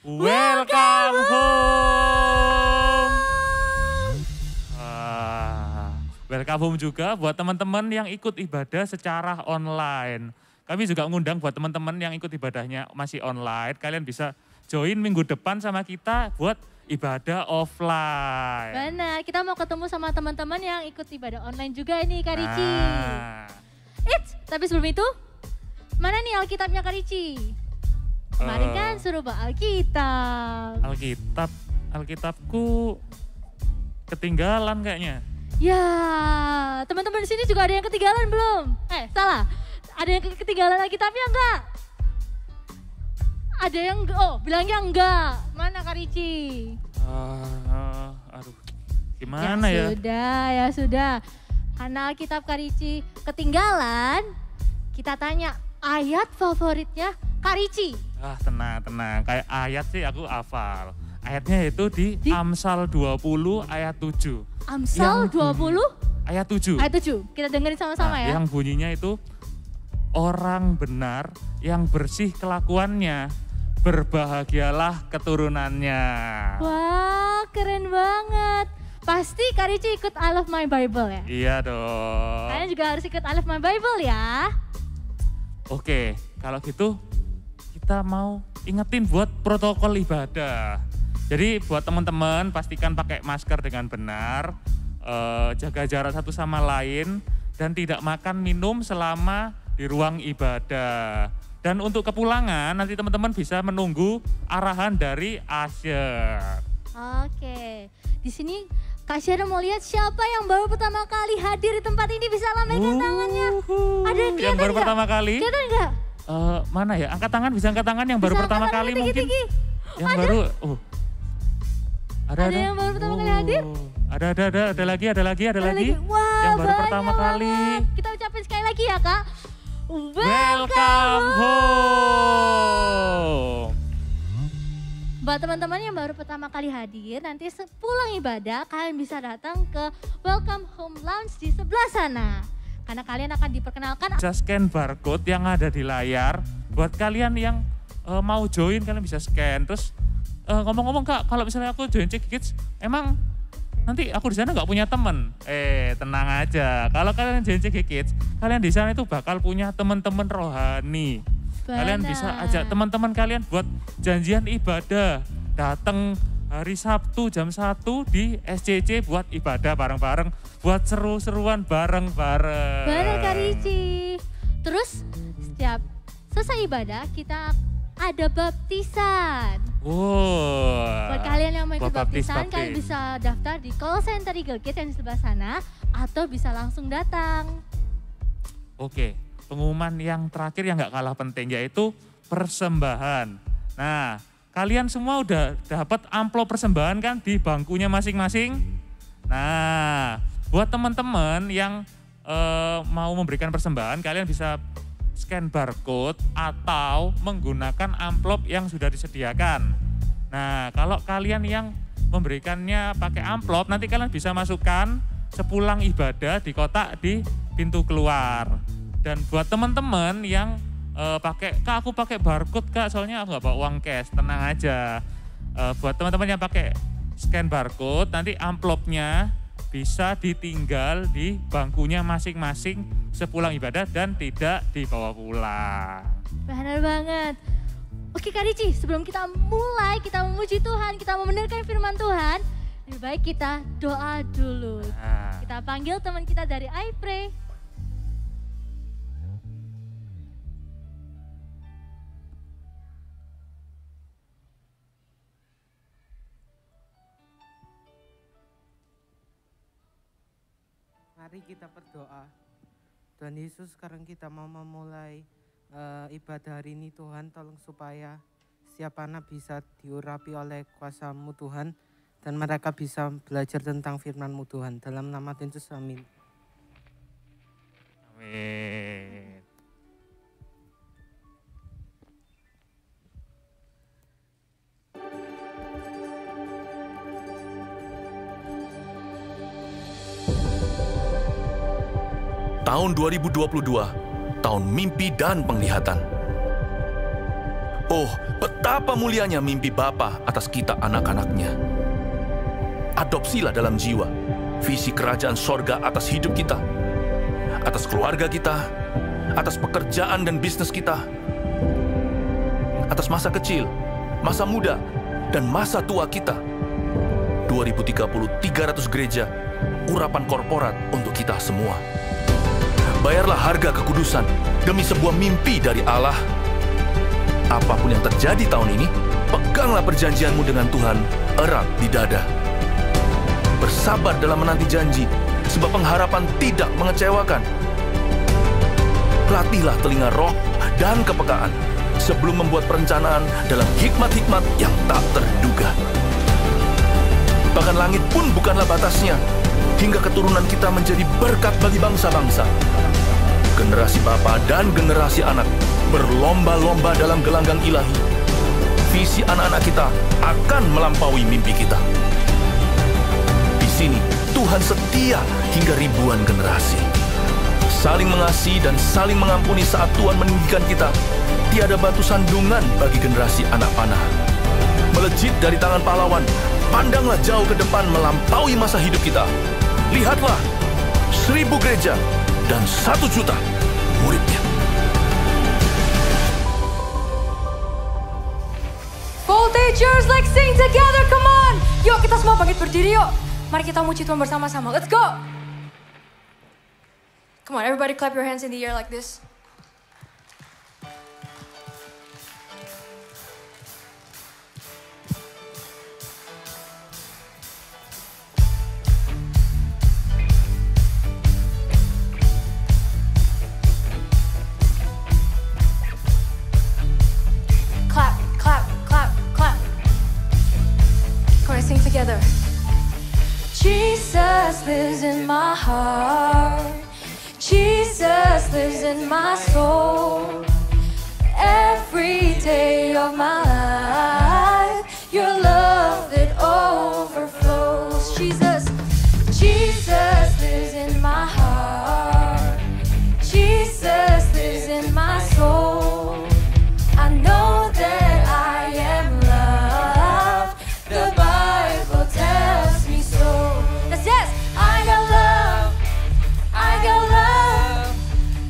Welcome home. Welcome home juga buat teman-teman yang ikut ibadah secara online. Kami juga ngundang buat teman-teman yang ikut ibadahnya masih online. Kalian bisa join minggu depan sama kita buat ibadah offline. Benar, kita mau ketemu sama teman-teman yang ikut ibadah online juga ini Kak Ricci. Tapi sebelum itu, mana nih Alkitabnya Kak Ricci? Kemarin kan suruh bawa Alkitab. Alkitabku ketinggalan kayaknya. Ya, teman-teman di sini juga ada yang ketinggalan belum? Salah. Ada yang ketinggalan Alkitabnya enggak? Ada yang bilangnya enggak. Mana Kak Ricci? Aduh, gimana ya? Ya sudah. Karena Alkitab Kak Ricci ketinggalan, kita tanya ayat favoritnya Kak Ricci. Tenang. Kayak ayat sih aku hafal. Ayatnya itu di Amsal 20 ayat 7. Amsal 20? Ayat 7. Ayat 7, kita dengerin sama-sama ya. Yang bunyinya itu, orang benar yang bersih kelakuannya, berbahagialah keturunannya. Wah, keren banget. Pasti Kak Ricci ikut I Love My Bible ya? Iya dong. Kalian juga harus ikut I Love My Bible ya. Oke, kalau gitu kita mau ingetin buat protokol ibadah. Jadi buat teman-teman pastikan pakai masker dengan benar, jaga jarak satu sama lain, dan tidak makan minum selama di ruang ibadah. Dan untuk kepulangan nanti teman-teman bisa menunggu arahan dari Asher. Oke, di sini Kak Syara mau lihat siapa yang baru pertama kali hadir di tempat ini, bisa lambaikan tangannya. Ada yang kelihatan yang baru pertama kali? Kelihatan enggak? Mana ya? Angkat tangan, bisa angkat tangan yang baru pertama kali mungkin. Yang baru, ada yang baru pertama kali hadir? Ada lagi. Wah, yang baru pertama kali. Kita ucapin sekali lagi ya Kak. Welcome home. Buat teman-teman yang baru pertama kali hadir, nanti sepulang ibadah kalian bisa datang ke Welcome Home Lounge di sebelah sana. Karena kalian akan diperkenalkan. Bisa scan barcode yang ada di layar. Buat kalian yang mau join, kalian bisa scan. Terus ngomong-ngomong Kak, kalau misalnya aku join Cek Kids, emang nanti aku di sana nggak punya teman? Tenang aja. Kalau kalian join Cek Kids, kalian di sana itu bakal punya teman-teman rohani. Kalian bisa ajak teman-teman kalian buat janjian ibadah. Datang hari Sabtu jam 1 di SCC buat ibadah bareng-bareng. Buat seru-seruan bareng-bareng. Benar Kak Ricci. Terus setiap selesai ibadah kita ada baptisan. Buat kalian yang mau ikut baptisan, kalian bisa daftar di call center Eagle Kids yang di sebelah sana. Atau bisa langsung datang. Oke. Pengumuman yang terakhir yang gak kalah penting yaitu persembahan. Nah, kalian semua udah dapat amplop persembahan kan di bangkunya masing-masing? Nah, buat teman-teman yang mau memberikan persembahan, kalian bisa scan barcode atau menggunakan amplop yang sudah disediakan. Nah, kalau kalian yang memberikannya pakai amplop, nanti kalian bisa masukkan sepulang ibadah di kotak di pintu keluar. Dan buat teman-teman yang Kak aku pakai barcode Kak, soalnya aku nggak bawa uang cash, tenang aja. Buat teman-teman yang pakai scan barcode, nanti amplopnya bisa ditinggal di bangkunya masing-masing sepulang ibadah dan tidak dibawa pulang. Benar banget. Oke Kak Ricci, sebelum kita mulai, kita memuji Tuhan, kita membenarkan firman Tuhan, lebih baik kita doa dulu. Kita panggil teman kita dari I Pray. Mari kita berdoa. Tuhan Yesus, sekarang kita mau memulai ibadah hari ini. Tuhan, tolong supaya setiap anak bisa diurapi oleh kuasa-Mu Tuhan. Dan mereka bisa belajar tentang firman-Mu Tuhan. Dalam nama Tuhan Yesus, amin. Amin. Tahun 2022, tahun mimpi dan penglihatan. Oh, betapa mulianya mimpi Bapa atas kita anak-anaknya. Adopsilah dalam jiwa visi kerajaan sorga atas hidup kita, atas keluarga kita, atas pekerjaan dan bisnis kita, atas masa kecil, masa muda, dan masa tua kita. 2030, 300 gereja, urapan korporat untuk kita semua. Bayarlah harga kekudusan demi sebuah mimpi dari Allah. Apapun yang terjadi tahun ini, peganglah perjanjianmu dengan Tuhan erat di dada. Bersabar dalam menanti janji, sebab pengharapan tidak mengecewakan. Latihlah telinga roh dan kepekaan sebelum membuat perencanaan dalam hikmat-hikmat yang tak terduga. Bahkan langit pun bukanlah batasnya, hingga keturunan kita menjadi berkat bagi bangsa-bangsa. Generasi bapa dan generasi anak berlomba-lomba dalam gelanggang ilahi. Visi anak-anak kita akan melampaui mimpi kita. Di sini, Tuhan setia hingga ribuan generasi. Saling mengasihi dan saling mengampuni saat Tuhan meninggikan kita. Tiada batu sandungan bagi generasi anak panah. Melejit dari tangan pahlawan, pandanglah jauh ke depan melampaui masa hidup kita. Lihatlah, 1000 gereja dan 1 juta muridnya. Voltagers, let's sing together, come on! Yuk kita semua bangkit berdiri yuk. Mari kita muji Tuhan bersama-sama, let's go! Come on, everybody clap your hands in the air like this. Clap, clap, clap, clap. Come on, sing together. Jesus lives in my heart. Jesus lives in my soul. Every day of my life, your love it overflows. Jesus, Jesus lives in my heart. Jesus lives in my soul. I know that I am loved. The Bible tells me so. Yes, yes, I got love. I got love.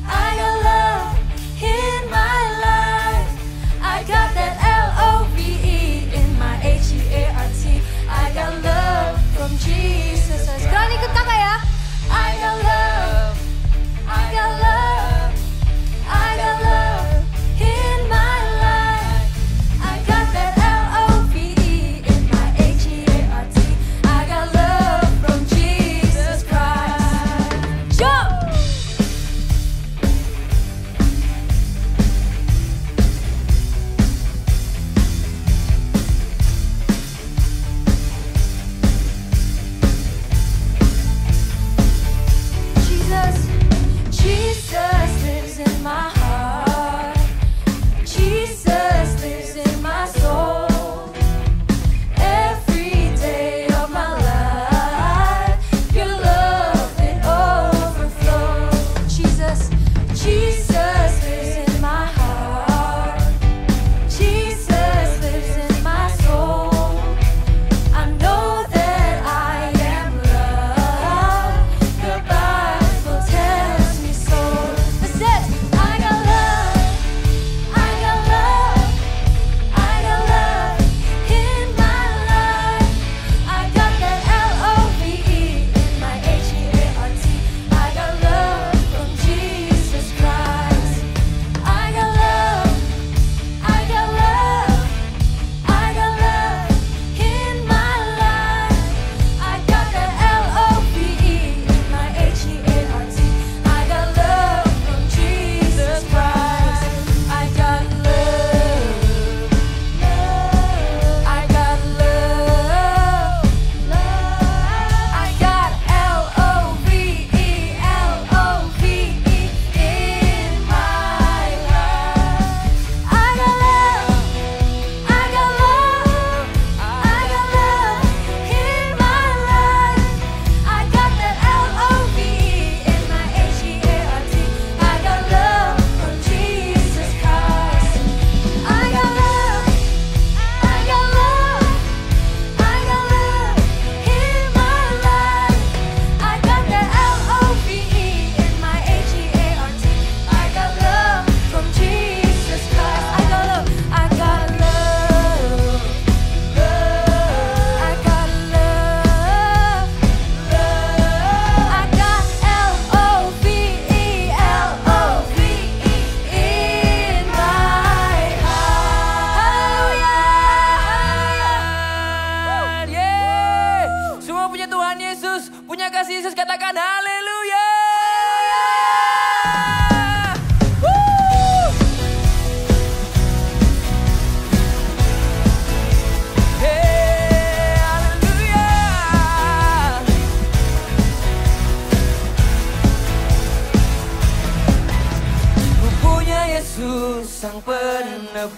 I got love in my life. I got that love.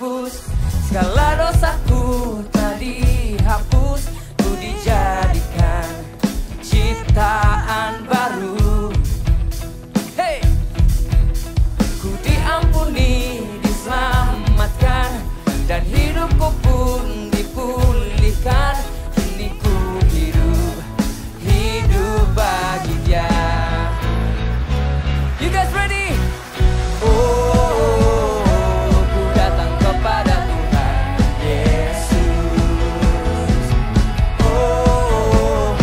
dihapus, segala dosaku telah dihapus. Ku dijadikan ciptaan baru. Hey, ku diampuni, diselamatkan, dan hidupku pun dipulihkan. Kini ku hidup bagi Dia. You guys ready? Oh, ku datang kepada Tuhan Yesus. Oh,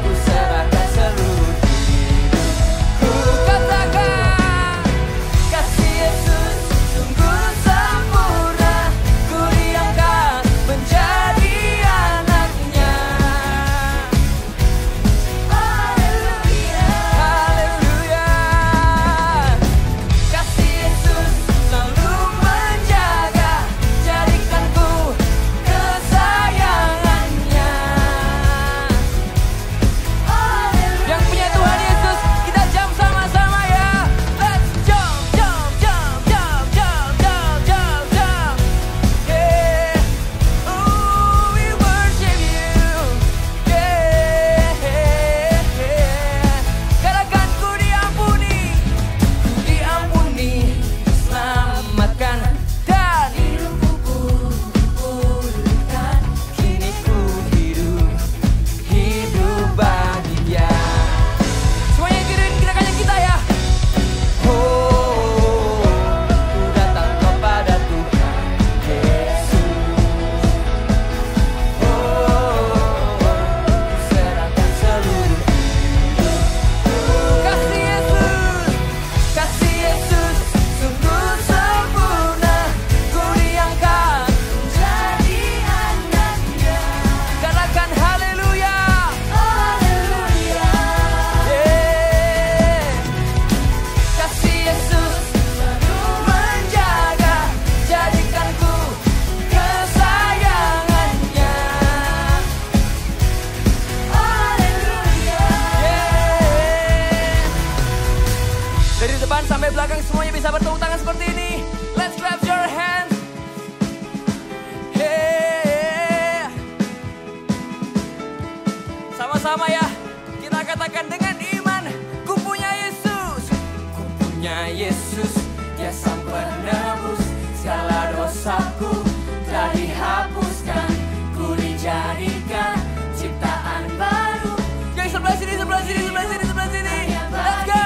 ku serahkan seluruh hidup. Ku katakan, kasih Yesus sungguh sempurna. Ku diangkat menjadi anaknya. Haleluya, haleluya. Kasih Yesus selalu menjaga, jadikanku kesayangannya. Yang punya Tuhan Yesus, kita jump sama-sama ya. Let's jump, jump, jump, jump, jump, jump, jump, jump. Yeah. Oh, we worship you. Yeah. Katakan ku diampuni, diselamatkan, dan hidupku pun dipulihkan. Kini ku hidup bagi Dia. Semuanya kiriin gerakannya kita ya. Oh, ku datang kepada Tuhan Yesus. Oh, ku serahkan seluruh hidup. Kasih Yesus sungguh sempurna. Ku diangkat menjadi anaknya. Katakan haleluya, haleluya. Yeah. Kasih Yesus selalu menjaga, jadikanku kesayangannya. Haleluya. Yeah. Dari depan sampai belakang semuanya bisa bertepuk tangan seperti ini. Let's clap your hands. Yeah. Sama-sama ya. Kita katakan dengan iman, ku punya Yesus. Ku punya Yesus, Dia sang penebus. Segala dosaku telah dihapuskan. Ku dijadikan ciptaan baru. Yang sebelah sini, sebelah sini, sebelah sini, sebelah sini. Let's go.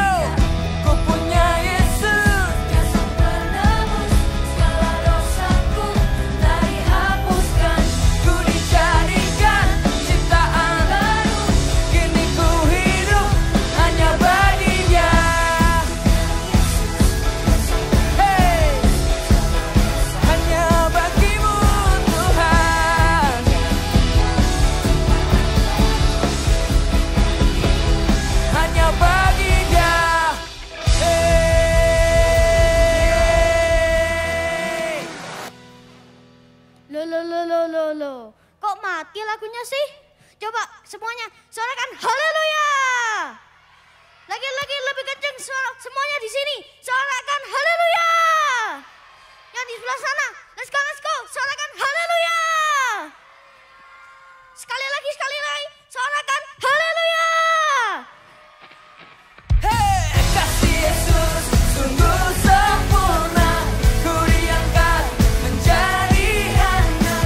Ku punya Yesus, Dia sang penebus. Segala dosaku telah dihapuskan. Ku dijadikan ciptaan baru. Kini ku hidup hanya bagi Dia. Hey, hanya bagimu Tuhan. Hanya bagi Dia. Hey. Lo. Kok mati lagunya sih? Coba semuanya suarakan haleluya. Lagi lebih kenceng semuanya di sini. Suarakan haleluya. Yang di sebelah sana, let's go, suarakan haleluya. Sekali lagi, suarakan haleluya. Hey, kasih Yesus sungguh sempurna. Ku diangkat menjadi anaknya.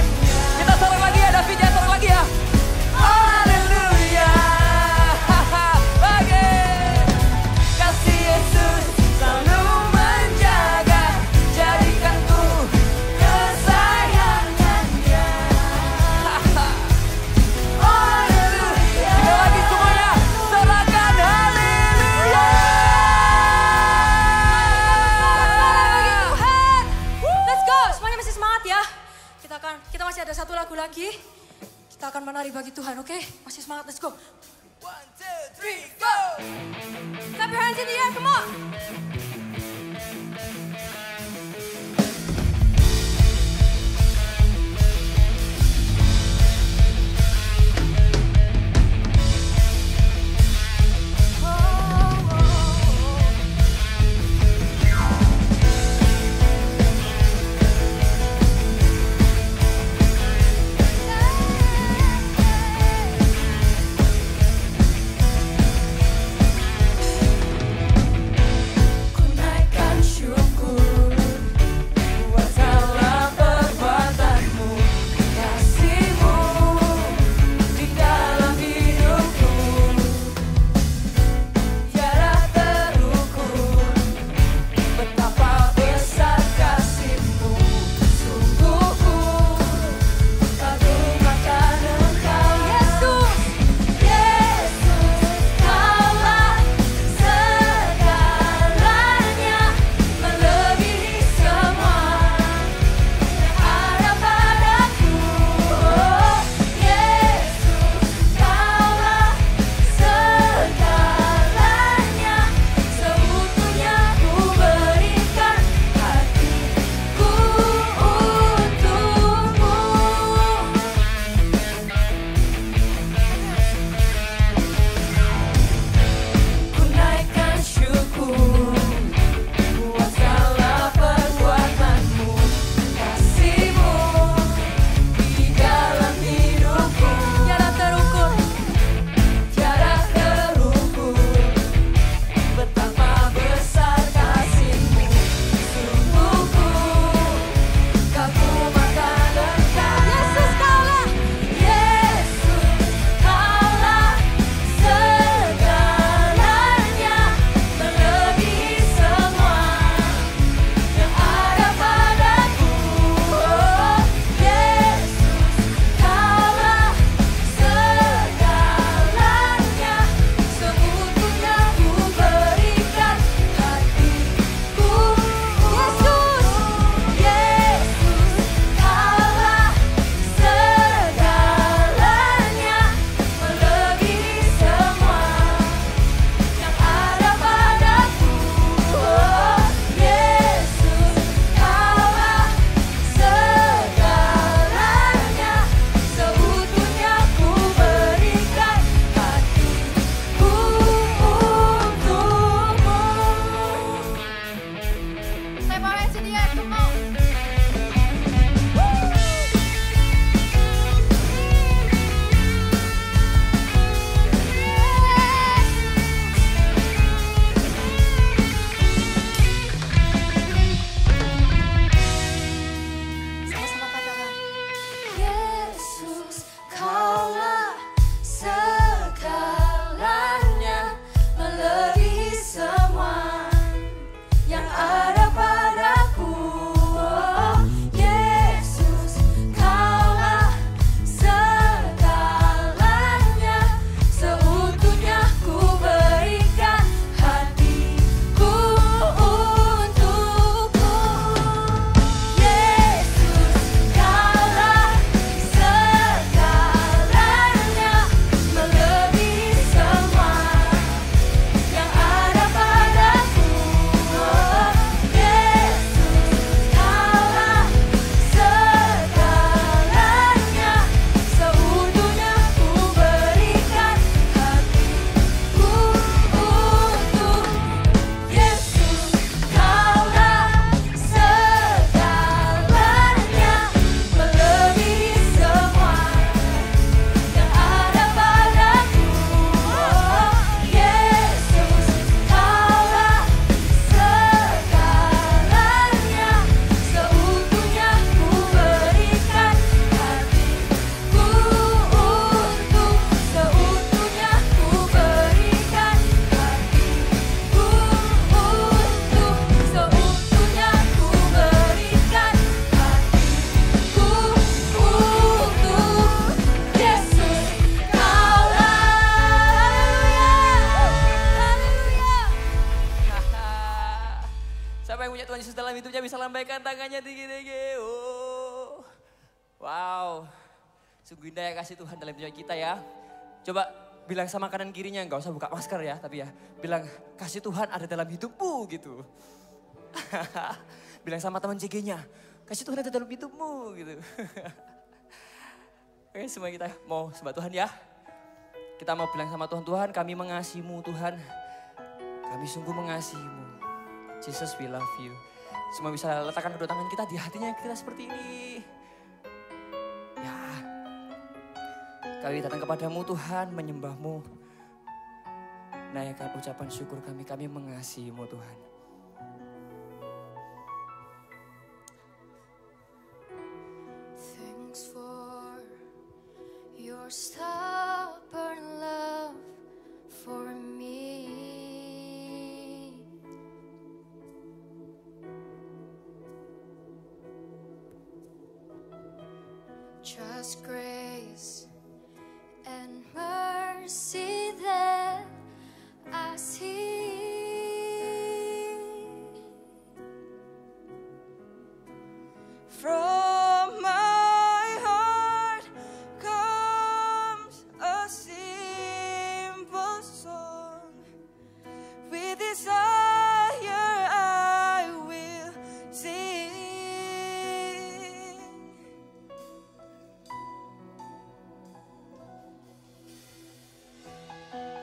Kita sorong lagi ya, David ya, sorong lagi ya. Haleluya. Oke. Kasih Yesus selalu menjaga, jadikanku kesayangannya. Haleluya. Kita lagi semuanya, serahkan haleluya. Let's go, semuanya masih semangat ya. Kita masih ada satu lagu lagi. Kita akan menari bagi Tuhan, oke? Masih semangat, let's go. 1, 2, 3, go. Clap your hands in the air, come on. lambaikan tangannya tinggi-tinggi. Oh. Wow. Sungguh indah ya kasih Tuhan dalam jiwa kita ya. Coba bilang sama kanan kirinya, nggak usah buka masker ya, tapi ya bilang kasih Tuhan ada dalam hidupmu gitu. Bilang sama teman JG-nya, kasih Tuhan ada dalam hidupmu gitu. Oke, semua kita mau sembah Tuhan ya. Kita mau bilang sama Tuhan, Tuhan kami mengasihi-Mu Tuhan. Kami sungguh mengasihi-Mu. Jesus we love you. Semua bisa letakkan kedua tangan kita di hatinya kita seperti ini. Ya. Kami datang kepadamu Tuhan, menyembah-Mu. Naikkan ucapan syukur kami mengasihi-Mu Tuhan. Thanks for your stubborn love for me. Just grace and mercy that I see. From my heart comes a simple song. With desire I will sing.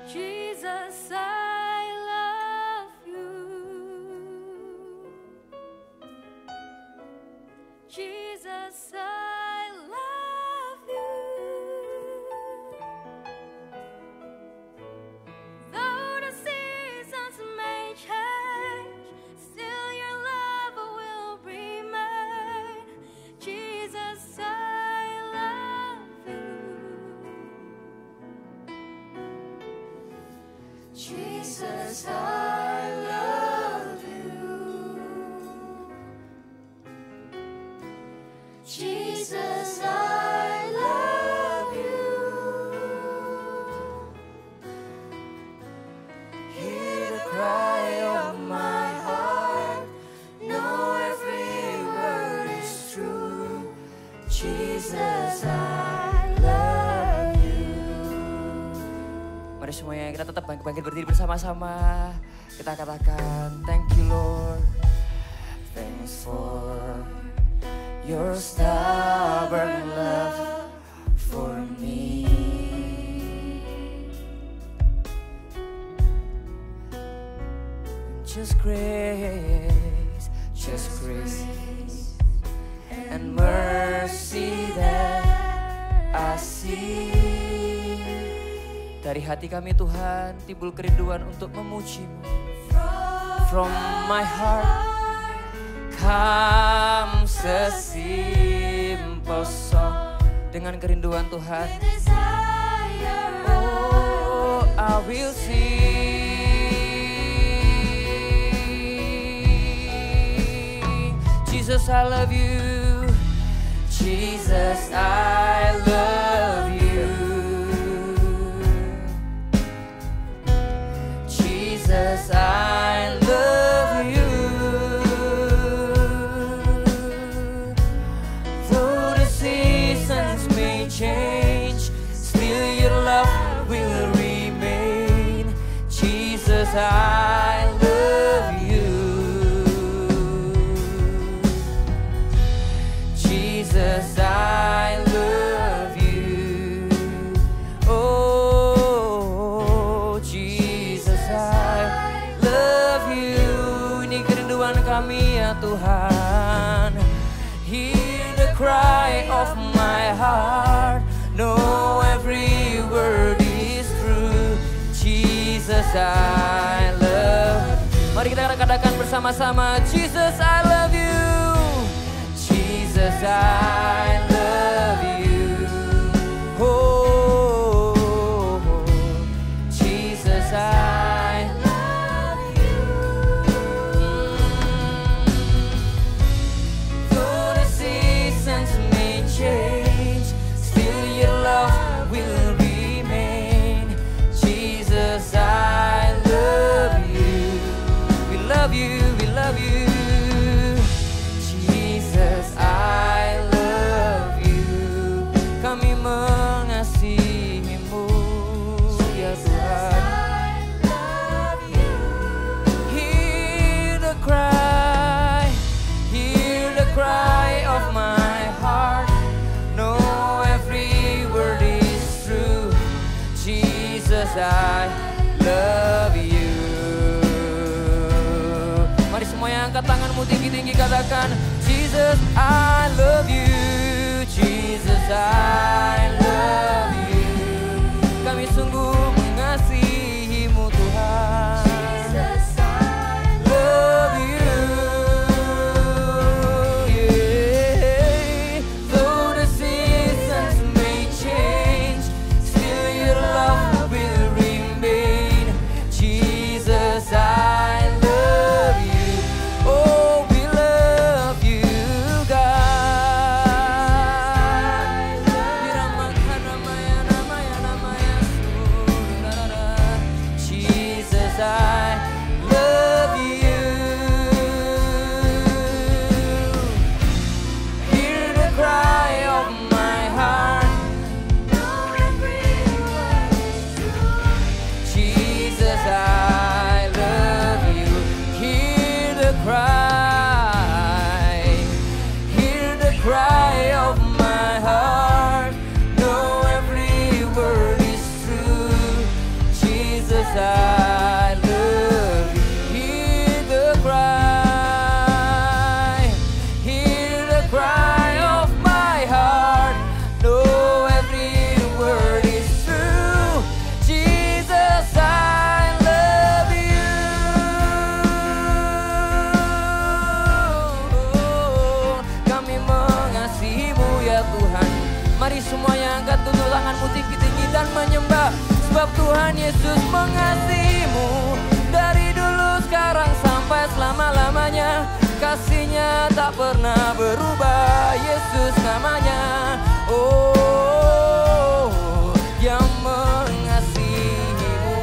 Jesus, I love you. Jesus, I love you. Though the seasons may change, still your love will remain. Jesus, I love you. Jesus, I love you. Jesus, I love you. Hear the cry of my heart. Know every word is true. Jesus, I love you. Mari semuanya kita tetap bangkit berdiri bersama-sama. Kita katakan thank you Lord. Thanks for your stubborn love for me. Just grace and mercy that I see. Dari hati kami Tuhan timbul kerinduan untuk memuji-Mu. From my heart comes a simple song. Dengan kerinduan Tuhan, oh I will sing. Jesus I love you. Jesus I love you. Jesus, I love you. Though the seasons may change, still your love will remain. Jesus, I love you. Jesus, I love you. Oh, Jesus, I love you. Ini kerinduan kami ya Tuhan. Hear the cry of my heart. Know every word is true. Jesus, I love. Mari kita katakan bersama-sama. Jesus, I love you. Jesus, I love you. Oh, Jesus, I love you. Though the seasons may change, still your love will remain. Jesus, I love you. We love you, we love you. tanganmu tinggi-tinggi katakan, Jesus I love you, Jesus I love you. Kami sungguh mengasihimu Tuhan. Jesus I love you. Yeah. Though the seasons may change, still your love will remain. Jesus I love you. Oh, we love you God. Jesus I love you. Hear the cry of my heart. Jesus I love you. Hear the cry. Hear the cry of my heart. Know every word is true. Jesus I love you. Hear the cry. Hear the cry of my heart. Know every word is true. Jesus I love you. Kami mengasihimu ya Tuhan. Mari semuanya angkat kedua tanganmu tinggi-tinggi dan menyembah. Sebab Tuhan Yesus mengasihimu dari dulu, sekarang sampai selama-lamanya. Kasih-Nya tak pernah berubah, Yesus namanya. Oh, yang mengasihimu.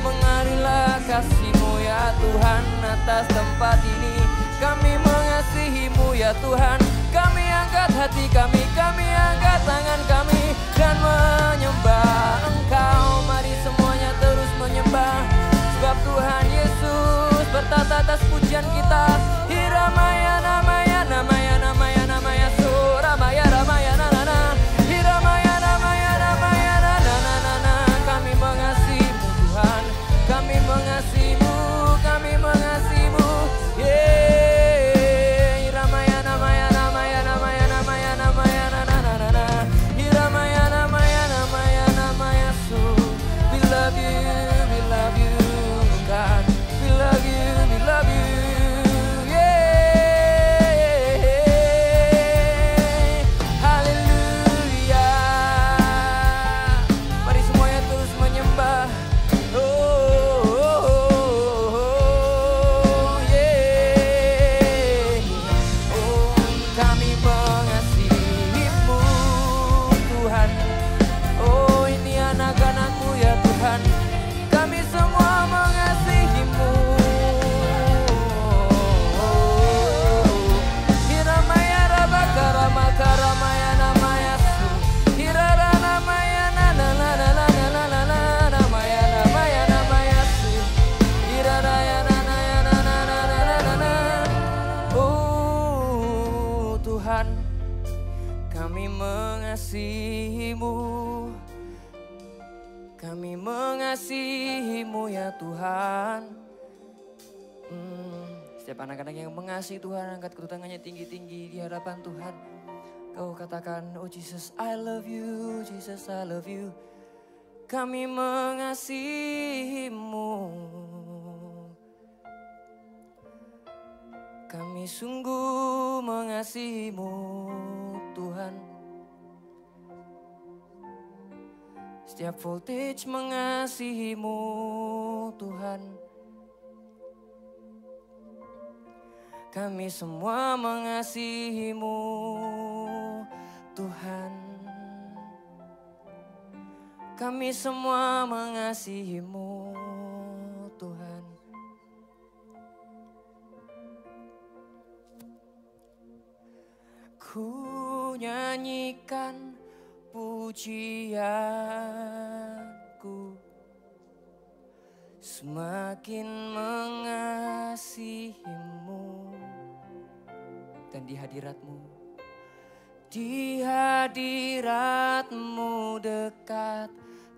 Mengarilah kasih-Mu ya Tuhan atas tempat ini. Kami mengasihimu ya Tuhan. Kami angkat hati kami angkat tangan kami dan menyembah Engkau. Mari semuanya terus menyembah. Sebab Tuhan Yesus bertata atas pujian kita. Hiramaya namaya namaya namaya namaya suramaya ramaya nanana. Hiramaya namaya namaya nanana. Kami mengasihimu Tuhan. Kami mengasihimu. Kami mengasihimu. Yeah. Hiramaya namaya namaya namaya namaya namaya nanana. Hiramaya namaya namaya namaya su. We love you God. We love you, we love you. Yeah. Haleluya. Mari semuanya terus menyembah. Oh, yeah. Oh, kami mengasihimu Tuhan. Oh, ini anak-anak-Mu ya Tuhan. Kami semua mengasihimu. Hiramaya rabaka ramaka ramaya namaya su. Hirara namaya nanananananananana namaya namaya namaya su. Hiraraya nanaya nanananananana. Oh Tuhan, kami mengasihimu. Kami mengasihimu ya Tuhan. Setiap anak-anak yang mengasihi Tuhan, angkat kedua tangannya tinggi-tinggi di hadapan Tuhan. Kau katakan, oh Jesus I love you, Jesus I love you. Kami mengasihimu. Kami sungguh mengasihimu Tuhan. Setiap voltage mengasihimu Tuhan. Kami semua mengasihimu Tuhan. Kami semua mengasihimu Tuhan. Ku nyanyikan pujianku, semakin mengasihimu. Dan di hadirat-Mu, di hadirat-Mu dekat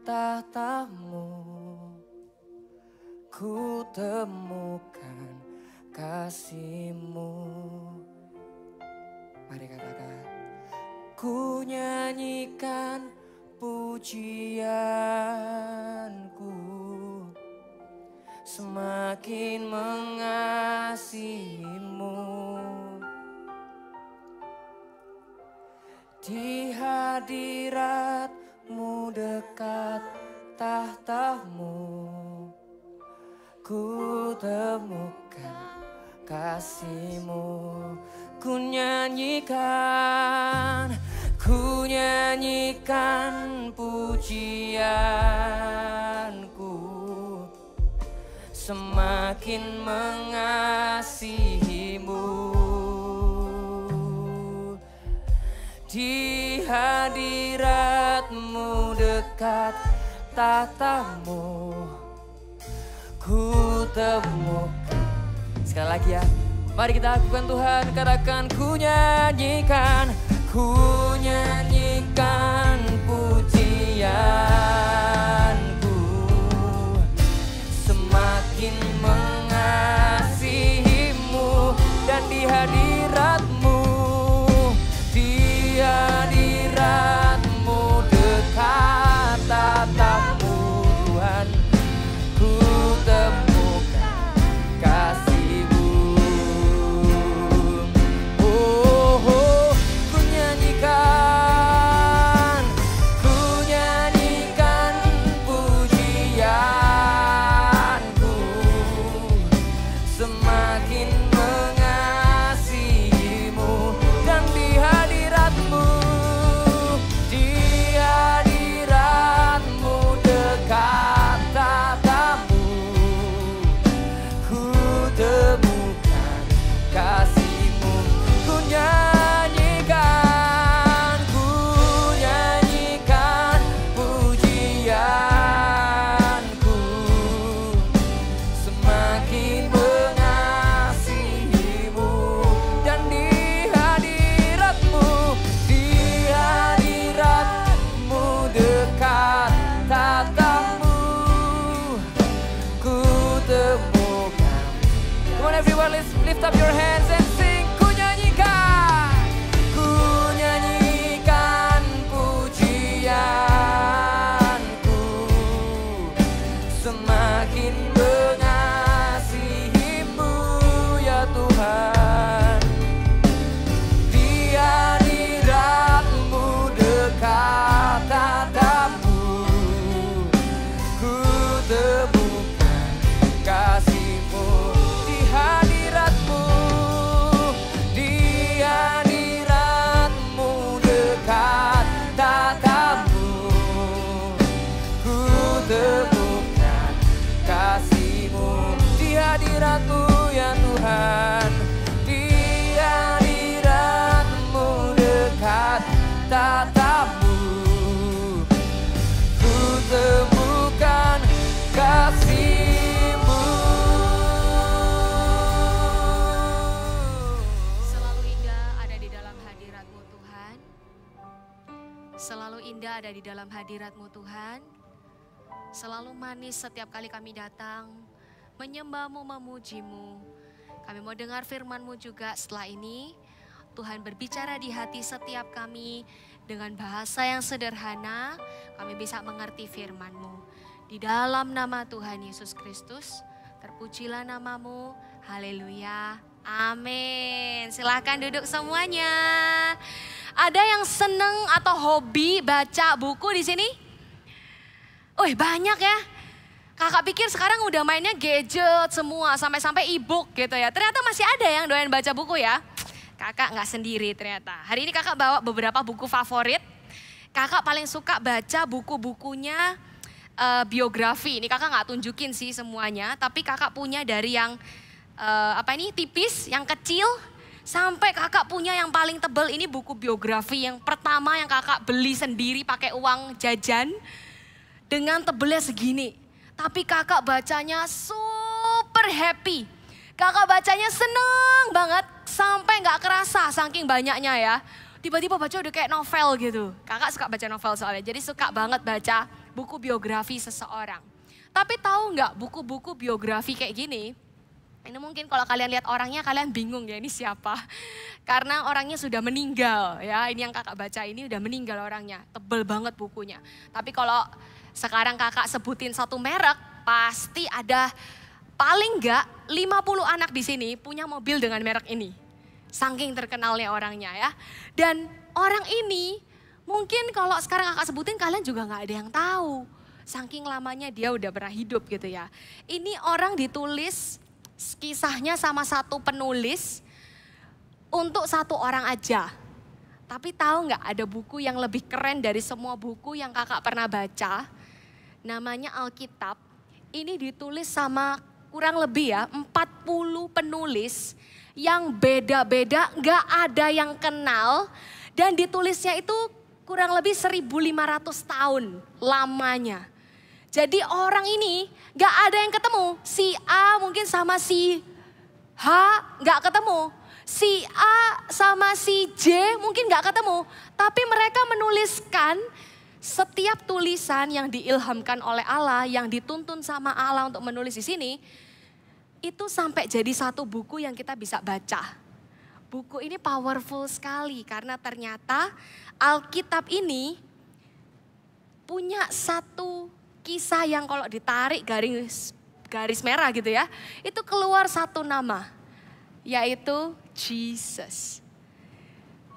tahta-Mu, ku temukan kasih-Mu. Mari katakan, ku nyanyikan pujianku, semakin mengasihi-Mu. Di hadirat-Mu dekat tahta-Mu, ku temukan kasih-Mu. Ku nyanyikan pujianku, semakin mengasihi-Mu. Di hadirat-Mu dekat tahta-Mu, ku temukan. Sekali lagi ya, mari kita lakukan Tuhan. Katakan, ku nyanyikan pujianku, semakin mengasihi-Mu. Dan di hadirat-Mu dekat tahta-Mu, Tuhan, ku temukan kasih-Mu. Ku nyanyikan pujianku, semakin mengasihi-Mu. Dan di hadirat-Mu dekat tahta-Mu, ku temukan kasih-Mu. Ku nyanyikan pujianku, semakin mengasihi-Mu. Dan di hadirat-Mu dekat tahta-Mu, ku temukan. Come on everyone, let's lift up your hands and sing. Ku nyanyikan pujianku, semakin mengasihi-Mu ya Tuhan. Di hadirat-Mu dekat tahta-Mu, ku temukan kasih-Mu. Di hadirat-Mu dekat tahta-Mu, ku temukan kasih-Mu. Di hadirat-Mu ya Tuhan, di hadirat-Mu dekat tahta-Mu, ku temukan kasih-Mu. Selalu indah ada di dalam hadirat-Mu Tuhan. Selalu indah ada di dalam hadirat-Mu Tuhan. Selalu manis setiap kali kami datang, menyembah-Mu, memuji-Mu. Kami mau dengar firman-Mu juga setelah ini. Tuhan berbicara di hati setiap kami dengan bahasa yang sederhana, kami bisa mengerti firman-Mu. Di dalam nama Tuhan Yesus Kristus, terpujilah nama-Mu. Haleluya. Amin. Silahkan duduk semuanya. Ada yang seneng atau hobi baca buku di sini? Banyak ya. Kakak pikir sekarang udah mainnya gadget semua, sampai-sampai e-book gitu ya. Ternyata masih ada yang doyan baca buku ya. Kakak nggak sendiri ternyata. Hari ini kakak bawa beberapa buku favorit. Kakak paling suka baca buku-bukunya biografi. Ini kakak nggak tunjukin sih semuanya, tapi kakak punya dari yang tipis, yang kecil, sampai kakak punya yang paling tebal. Ini buku biografi yang pertama yang kakak beli sendiri pakai uang jajan dengan tebelnya segini. Tapi kakak bacanya super happy. Kakak bacanya seneng banget sampai nggak kerasa saking banyaknya ya. Tiba-tiba baca udah kayak novel gitu. Kakak suka baca novel soalnya, jadi suka banget baca buku biografi seseorang. Tapi tahu nggak buku-buku biografi kayak gini, Ini mungkin kalau kalian lihat orangnya kalian bingung ya ini siapa. Karena orangnya sudah meninggal ya. Ini yang kakak baca ini udah meninggal orangnya. Tebel banget bukunya. Tapi kalau sekarang kakak sebutin satu merek, pasti ada paling enggak 50 anak di sini punya mobil dengan merek ini. Saking terkenalnya orangnya ya. Dan orang ini mungkin kalau sekarang kakak sebutin kalian juga nggak ada yang tahu. Saking lamanya dia udah pernah hidup gitu ya. Ini orang ditulis kisahnya sama satu penulis untuk satu orang aja. Tapi tahu nggak ada buku yang lebih keren dari semua buku yang kakak pernah baca. Namanya Alkitab. Ini ditulis sama kurang lebih ya 40 penulis yang beda-beda, nggak ada yang kenal. Dan ditulisnya itu kurang lebih 1500 tahun lamanya. Jadi orang ini gak ada yang ketemu. Si A mungkin sama si H gak ketemu. Si A sama si J mungkin gak ketemu. Tapi mereka menuliskan setiap tulisan yang diilhamkan oleh Allah, yang dituntun sama Allah untuk menulis di sini, itu sampai jadi satu buku yang kita bisa baca. Buku ini powerful sekali karena ternyata Alkitab ini punya satu kisah yang kalau ditarik garis merah gitu ya, itu keluar satu nama, yaitu Jesus.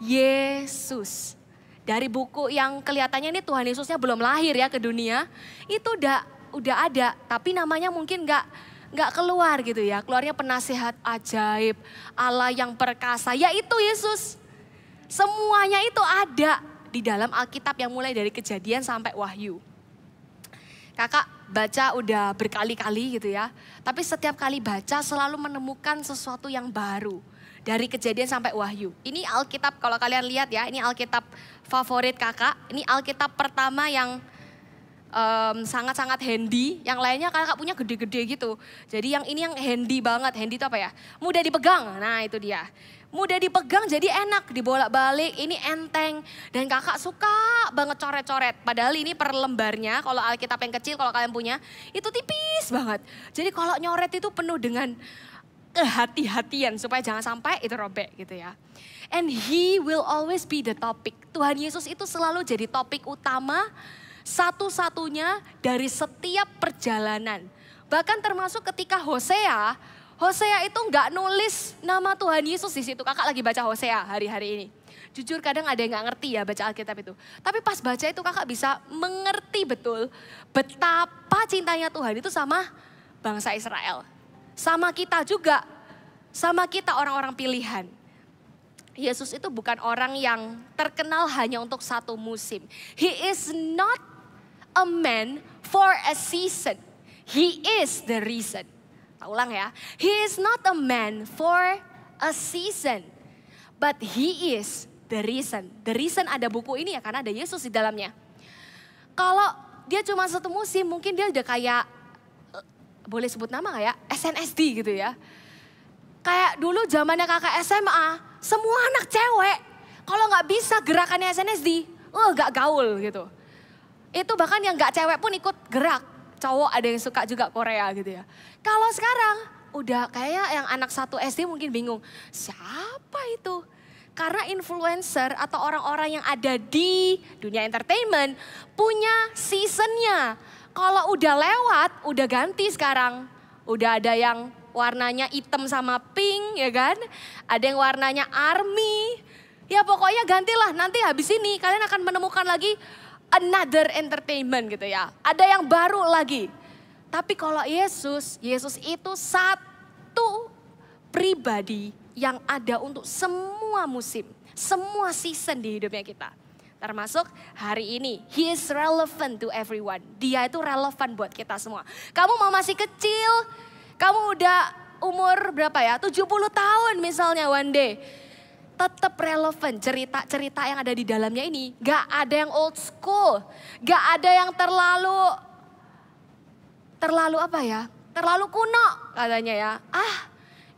Yesus. Dari buku yang kelihatannya ini Tuhan Yesusnya belum lahir ya ke dunia, itu udah ada, tapi namanya mungkin nggak keluar gitu ya. Keluarnya penasihat ajaib, Allah yang perkasa, yaitu Yesus. Semuanya itu ada di dalam Alkitab yang mulai dari Kejadian sampai Wahyu. Kakak baca udah berkali-kali gitu ya. Tapi setiap kali baca selalu menemukan sesuatu yang baru. Dari Kejadian sampai Wahyu. Ini Alkitab kalau kalian lihat ya, ini Alkitab favorit kakak. Ini Alkitab pertama yang sangat-sangat handy. Yang lainnya kakak punya gede-gede gitu. Jadi yang ini yang handy banget. Handy itu apa ya? Mudah dipegang, nah itu dia. Mudah dipegang jadi enak, dibolak-balik, ini enteng. Dan kakak suka banget coret-coret. Padahal ini per lembarnya, kalau Alkitab yang kecil kalau kalian punya, itu tipis banget. Jadi kalau nyoret itu penuh dengan kehati-hatian supaya jangan sampai itu robek gitu ya. And he will always be the topic. Tuhan Yesus itu selalu jadi topik utama, satu-satunya dari setiap perjalanan. Bahkan termasuk ketika Hosea itu nggak nulis nama Tuhan Yesus di situ. Kakak lagi baca Hosea hari-hari ini. Jujur kadang ada yang nggak ngerti ya baca Alkitab itu. Tapi pas baca itu kakak bisa mengerti betul betapa cintanya Tuhan itu sama bangsa Israel. Sama kita juga. Sama kita orang-orang pilihan. Yesus itu bukan orang yang terkenal hanya untuk satu musim. He is not a man for a season. He is the reason. Ulang ya, he is not a man for a season, but he is the reason. The reason ada buku ini ya karena ada Yesus di dalamnya. Kalau dia cuma satu musim mungkin dia udah kayak, boleh sebut nama gak ya, SNSD gitu ya. Kayak dulu zamannya kakak SMA, semua anak cewek kalau gak bisa gerakannya SNSD, gak gaul gitu. Itu bahkan yang gak cewek pun ikut gerak. Cowok ada yang suka juga Korea gitu ya. Kalau sekarang udah kayak yang anak satu SD mungkin bingung. Siapa itu? Karena influencer atau orang-orang yang ada di dunia entertainment punya seasonnya. Kalau udah lewat, udah ganti sekarang. Udah ada yang warnanya hitam sama pink ya kan. Ada yang warnanya army. Ya pokoknya gantilah nanti habis ini kalian akan menemukan lagi another entertainment gitu ya. Ada yang baru lagi. Tapi kalau Yesus itu satu pribadi yang ada untuk semua musim. Semua season di hidupnya kita. Termasuk hari ini. He is relevant to everyone. Dia itu relevan buat kita semua. Kamu mau masih kecil. Kamu udah umur berapa ya? 70 tahun misalnya one day. Tetap relevan cerita-cerita yang ada di dalamnya ini. Gak ada yang old school. Gak ada yang terlalu apa ya? Terlalu kuno katanya ya.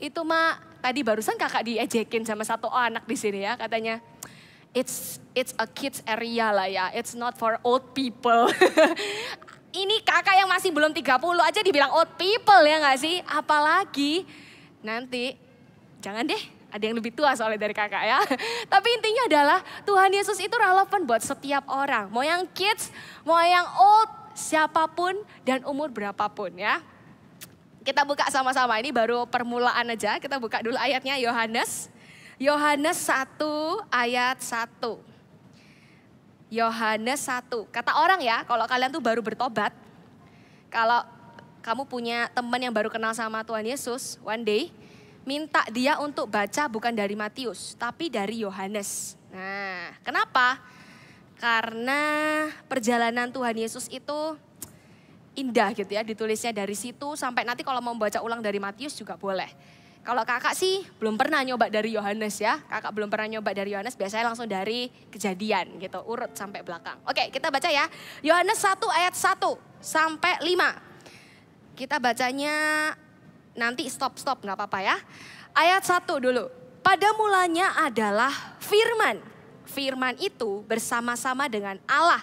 Itu mah tadi barusan kakak diejekin sama satu anak di sini ya katanya. It's a kids area lah ya. It's not for old people. Ini kakak yang masih belum 30 aja dibilang old people ya gak sih? Apalagi nanti, jangan deh, ada yang lebih tua soalnya dari kakak ya. Tapi intinya adalah Tuhan Yesus itu relevan buat setiap orang. Mau yang kids, mau yang old, siapapun dan umur berapapun ya. Kita buka sama-sama, ini baru permulaan aja. Kita buka dulu ayatnya Yohanes 1 ayat 1. Yohanes 1. Kata orang ya, kalau kalian tuh baru bertobat, kalau kamu punya teman yang baru kenal sama Tuhan Yesus, one day, minta dia untuk baca bukan dari Matius, tapi dari Yohanes. Nah, kenapa? Karena perjalanan Tuhan Yesus itu indah gitu ya, ditulisnya dari situ sampai nanti kalau mau baca ulang dari Matius juga boleh. Kalau kakak sih belum pernah nyoba dari Yohanes ya, kakak belum pernah nyoba dari Yohanes, biasanya langsung dari Kejadian gitu, urut sampai belakang. Oke, kita baca ya, Yohanes 1 ayat 1 sampai 5. Kita bacanya nanti stop nggak apa-apa ya. Ayat 1 dulu. Pada mulanya adalah firman. Firman itu bersama-sama dengan Allah.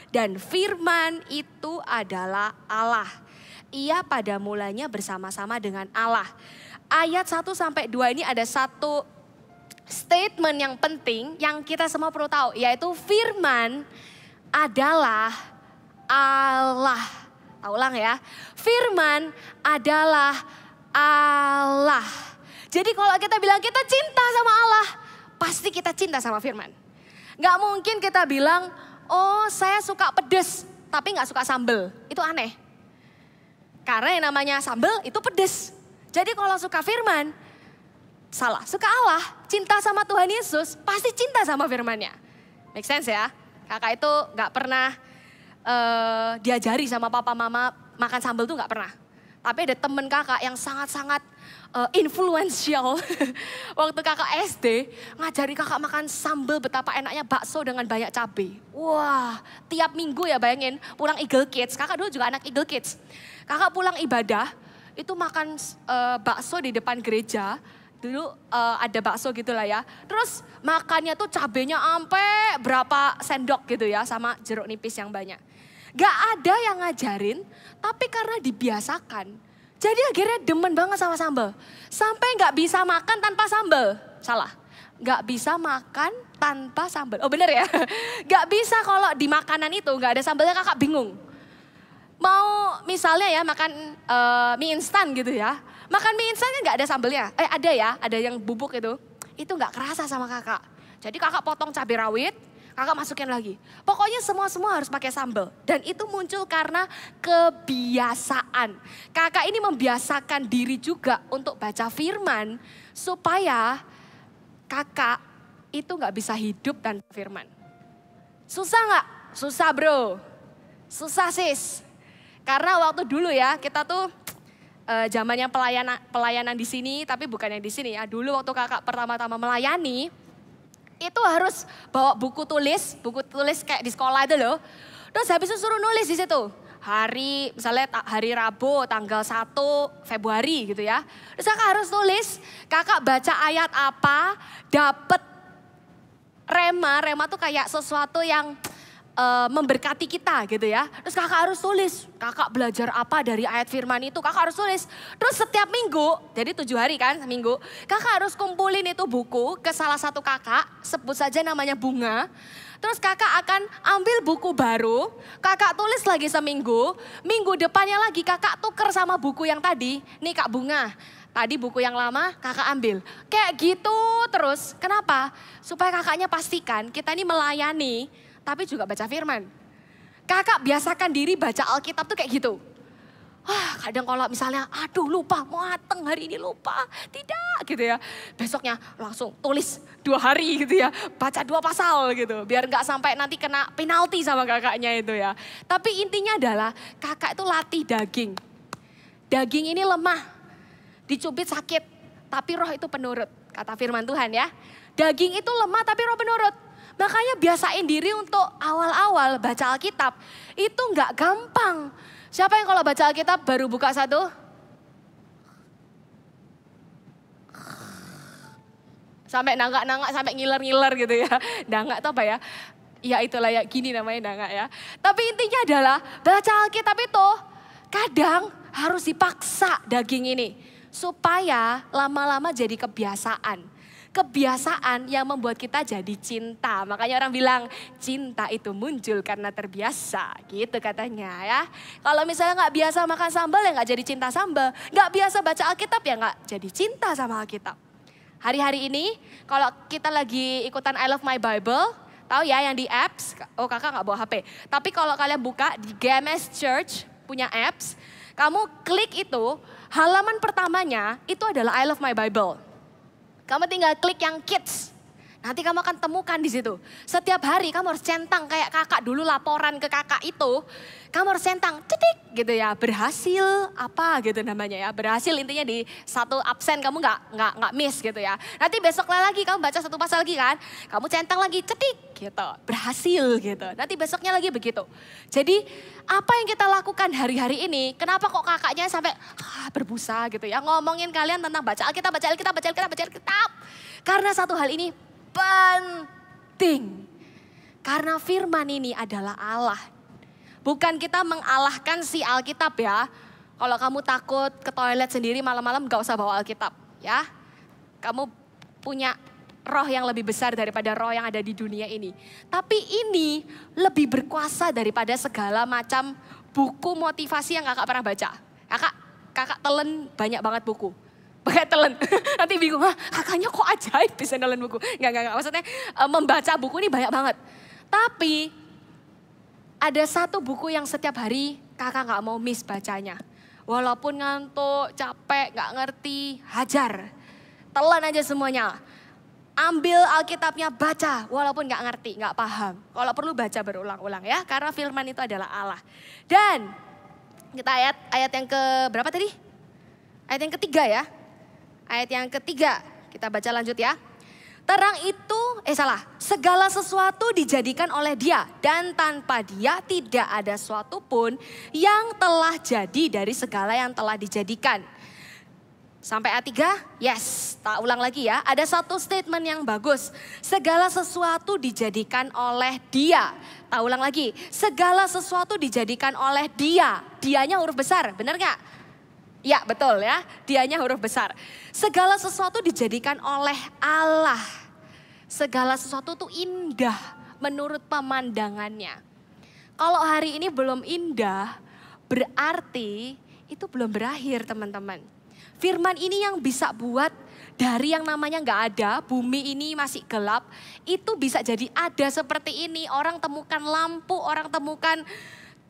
Dan firman itu adalah Allah. Ia pada mulanya bersama-sama dengan Allah. Ayat 1 sampai 2 ini ada satu statement yang penting yang kita semua perlu tahu. Yaitu firman adalah Allah. Ulang ya. Firman adalah Allah. Jadi kalau kita bilang kita cinta sama Allah, pasti kita cinta sama firman. Gak mungkin kita bilang, oh saya suka pedes, tapi gak suka sambal. Itu aneh. Karena yang namanya sambal itu pedes. Jadi kalau suka firman, salah. Suka Allah, cinta sama Tuhan Yesus, pasti cinta sama firmannya. Make sense ya? Kakak itu gak pernah diajari sama papa mama makan sambal tuh gak pernah. Tapi ada temen kakak yang sangat-sangat influential. Waktu kakak SD, ngajari kakak makan sambal betapa enaknya bakso dengan banyak cabai. Wah, tiap minggu ya bayangin, pulang Eagle Kids. Kakak dulu juga anak Eagle Kids. Kakak pulang ibadah, itu makan bakso di depan gereja. Dulu ada bakso gitu lah ya. Terus makannya tuh cabenya ampe berapa sendok gitu ya, sama jeruk nipis yang banyak. Gak ada yang ngajarin, tapi karena dibiasakan. Jadi akhirnya demen banget sama sambal. Sampai gak bisa makan tanpa sambal. Salah, gak bisa makan tanpa sambal. Oh bener ya, gak bisa kalau di makanan itu gak ada sambalnya, kakak bingung. Mau misalnya ya makan mie instan gitu ya. Makan mie instan kan gak ada sambalnya. Ada ya, ada yang bubuk itu. Itu gak kerasa sama kakak. Jadi kakak potong cabai rawit, kakak masukin lagi. Pokoknya semua harus pakai sambal. Dan itu muncul karena kebiasaan. Kakak ini membiasakan diri juga untuk baca firman. Supaya kakak itu gak bisa hidup tanpa firman. Susah gak? Susah bro. Susah sis. Karena waktu dulu ya kita tuh zamannya pelayanan di sini, tapi bukan yang di sini ya. Dulu waktu kakak pertama-tama melayani, itu harus bawa buku tulis kayak di sekolah itu loh. Terus habis itu suruh nulis di situ. Hari, misalnya hari Rabu tanggal 1 Februari gitu ya. Terus kakak harus tulis, kakak baca ayat apa, dapet rema tuh kayak sesuatu yang memberkati kita gitu ya. Terus kakak harus tulis, kakak belajar apa dari ayat firman itu, kakak harus tulis. Terus setiap minggu, jadi 7 hari kan seminggu, kakak harus kumpulin itu buku ke salah satu kakak, sebut saja namanya Bunga. Terus kakak akan ambil buku baru, kakak tulis lagi seminggu, minggu depannya lagi kakak tuker sama buku yang tadi, nih Kak Bunga. Tadi buku yang lama kakak ambil. Kayak gitu terus, kenapa? Supaya kakaknya pastikan kita ini melayani, tapi juga baca firman. Kakak biasakan diri baca Alkitab tuh kayak gitu. Kadang kalau misalnya, aduh lupa, mateng hari ini lupa. Tidak gitu ya. Besoknya langsung tulis 2 hari gitu ya. Baca 2 pasal gitu. Biar gak sampai nanti kena penalti sama kakaknya itu ya. Tapi intinya adalah kakak itu latih daging. Daging ini lemah. Dicubit sakit. Tapi roh itu penurut. Kata firman Tuhan ya. Daging itu lemah tapi roh penurut. Makanya biasain diri untuk awal-awal baca Alkitab. Itu gak gampang. Siapa yang kalau baca Alkitab baru buka satu? Sampai nangak-nangak, sampai ngiler-ngiler gitu ya. Nangak itu apa ya? Ya itulah ya, gini namanya nangak ya. Tapi intinya adalah baca Alkitab itu kadang harus dipaksa daging ini. supaya lama-lama jadi kebiasaan. Kebiasaan yang membuat kita jadi cinta. Makanya orang bilang cinta itu muncul karena terbiasa gitu katanya ya. Kalau misalnya nggak biasa makan sambal ya nggak jadi cinta sambal. Nggak biasa baca Alkitab ya nggak jadi cinta sama Alkitab. Hari-hari ini kalau kita lagi ikutan I Love My Bible, tahu ya yang di apps, oh kakak nggak bawa HP. Tapi kalau kalian buka di GMS Church punya apps, kamu klik itu, halaman pertamanya itu adalah I Love My Bible. Kamu tinggal klik yang kids. Nanti kamu akan temukan di situ. Setiap hari kamu harus centang kayak kakak dulu laporan ke kakak itu. Kamu harus centang, cetik gitu ya. Berhasil apa gitu namanya ya. Berhasil intinya di satu absen kamu nggak miss gitu ya. Nanti besoknya lagi kamu baca satu pasal lagi kan. Kamu centang lagi, cetik gitu. Berhasil gitu. Nanti besoknya lagi begitu. Jadi apa yang kita lakukan hari-hari ini. Kenapa kok kakaknya sampai berbusa gitu ya. Ngomongin kalian tentang baca Alkitab, baca Alkitab, baca Alkitab, baca Alkitab. Karena satu hal ini penting. Karena firman ini adalah Allah. Bukan kita mengalahkan si Alkitab ya. Kalau kamu takut ke toilet sendiri malam-malam gak usah bawa Alkitab ya. Kamu punya roh yang lebih besar daripada roh yang ada di dunia ini. Tapi ini lebih berkuasa daripada segala macam buku motivasi yang kakak pernah baca. Kakak telen banyak banget buku. Kayak telan, nanti bingung, kakaknya kok ajaib bisa nelan buku. Enggak, maksudnya membaca buku ini banyak banget. Tapi ada satu buku yang setiap hari kakak gak mau miss bacanya. Walaupun ngantuk, capek, gak ngerti, hajar. Telan aja semuanya. Ambil Alkitabnya, baca walaupun gak ngerti, gak paham. Kalau perlu baca berulang-ulang ya, karena firman itu adalah Allah. Dan kita ayat yang ke berapa tadi? Ayat yang ketiga ya. Ayat yang ketiga, kita baca lanjut ya. Terang itu, segala sesuatu dijadikan oleh Dia. Dan tanpa Dia tidak ada sesuatu pun yang telah jadi dari segala yang telah dijadikan. Sampai ayat 3, yes, tak ulang lagi ya. Ada satu statement yang bagus. Segala sesuatu dijadikan oleh Dia. Tak ulang lagi, segala sesuatu dijadikan oleh Dia. Dianya huruf besar, benar gak? Ya betul ya, dianya huruf besar. Segala sesuatu dijadikan oleh Allah. Segala sesuatu itu indah menurut pemandangannya. Kalau hari ini belum indah, berarti itu belum berakhir teman-teman. Firman ini yang bisa buat dari yang namanya gak ada, bumi ini masih gelap, itu bisa jadi ada seperti ini. Orang temukan lampu, orang temukan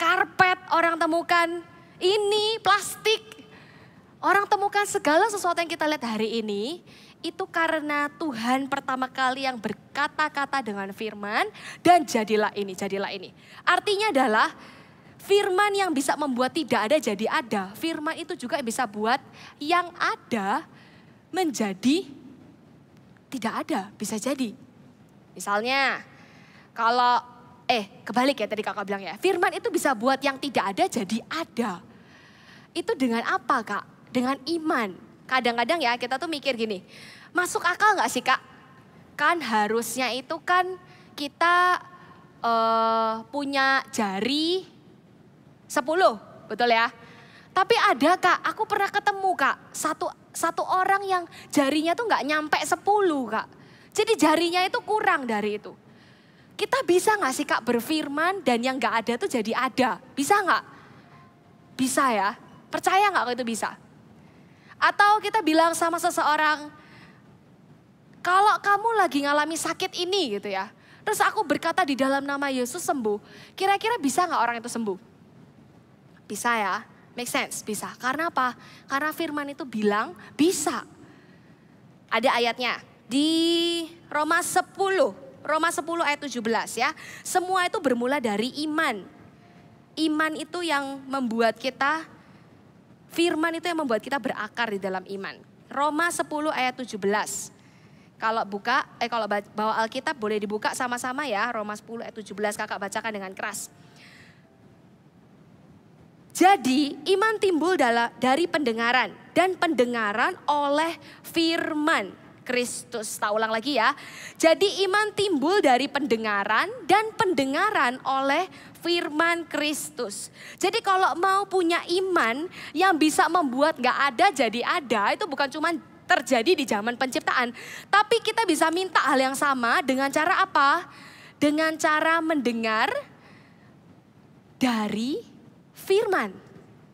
karpet, orang temukan ini plastik. Orang temukan segala sesuatu yang kita lihat hari ini, itu karena Tuhan pertama kali yang berkata-kata dengan firman, dan jadilah ini, jadilah ini. Artinya adalah firman yang bisa membuat tidak ada jadi ada. Firman itu juga bisa buat yang ada menjadi tidak ada, bisa jadi. Misalnya kalau, kebalik ya tadi kakak bilang ya. Firman itu bisa buat yang tidak ada jadi ada. Itu dengan apa kak? Dengan iman. Kadang-kadang ya kita tuh mikir gini, masuk akal gak sih kak? Kan harusnya itu kan kita punya jari 10, betul ya? Tapi ada kak, aku pernah ketemu kak, satu orang yang jarinya tuh gak nyampe 10 kak. Jadi jarinya itu kurang dari itu. Kita bisa gak sih kak berfirman dan yang gak ada tuh jadi ada? Bisa gak? Bisa ya, percaya gak kalau itu bisa? Atau kita bilang sama seseorang, kalau kamu lagi ngalami sakit ini gitu ya. Terus aku berkata di dalam nama Yesus sembuh. Kira-kira bisa gak orang itu sembuh? Bisa ya, make sense, bisa. Karena apa? Karena firman itu bilang bisa. Ada ayatnya di Roma 10 ayat 17 ya. Semua itu bermula dari iman. Iman itu yang membuat kita, firman itu yang membuat kita berakar di dalam iman. Roma 10 ayat 17. Kalau bawa Alkitab boleh dibuka sama-sama ya. Roma 10 ayat 17 kakak bacakan dengan keras. Jadi iman timbul dari pendengaran dan pendengaran oleh firman. Kristus. Tak ulang lagi ya. Jadi iman timbul dari pendengaran dan pendengaran oleh firman Kristus. Jadi kalau mau punya iman yang bisa membuat gak ada jadi ada, itu bukan cuma terjadi di zaman penciptaan. Tapi kita bisa minta hal yang sama dengan cara apa? Dengan cara mendengar dari firman.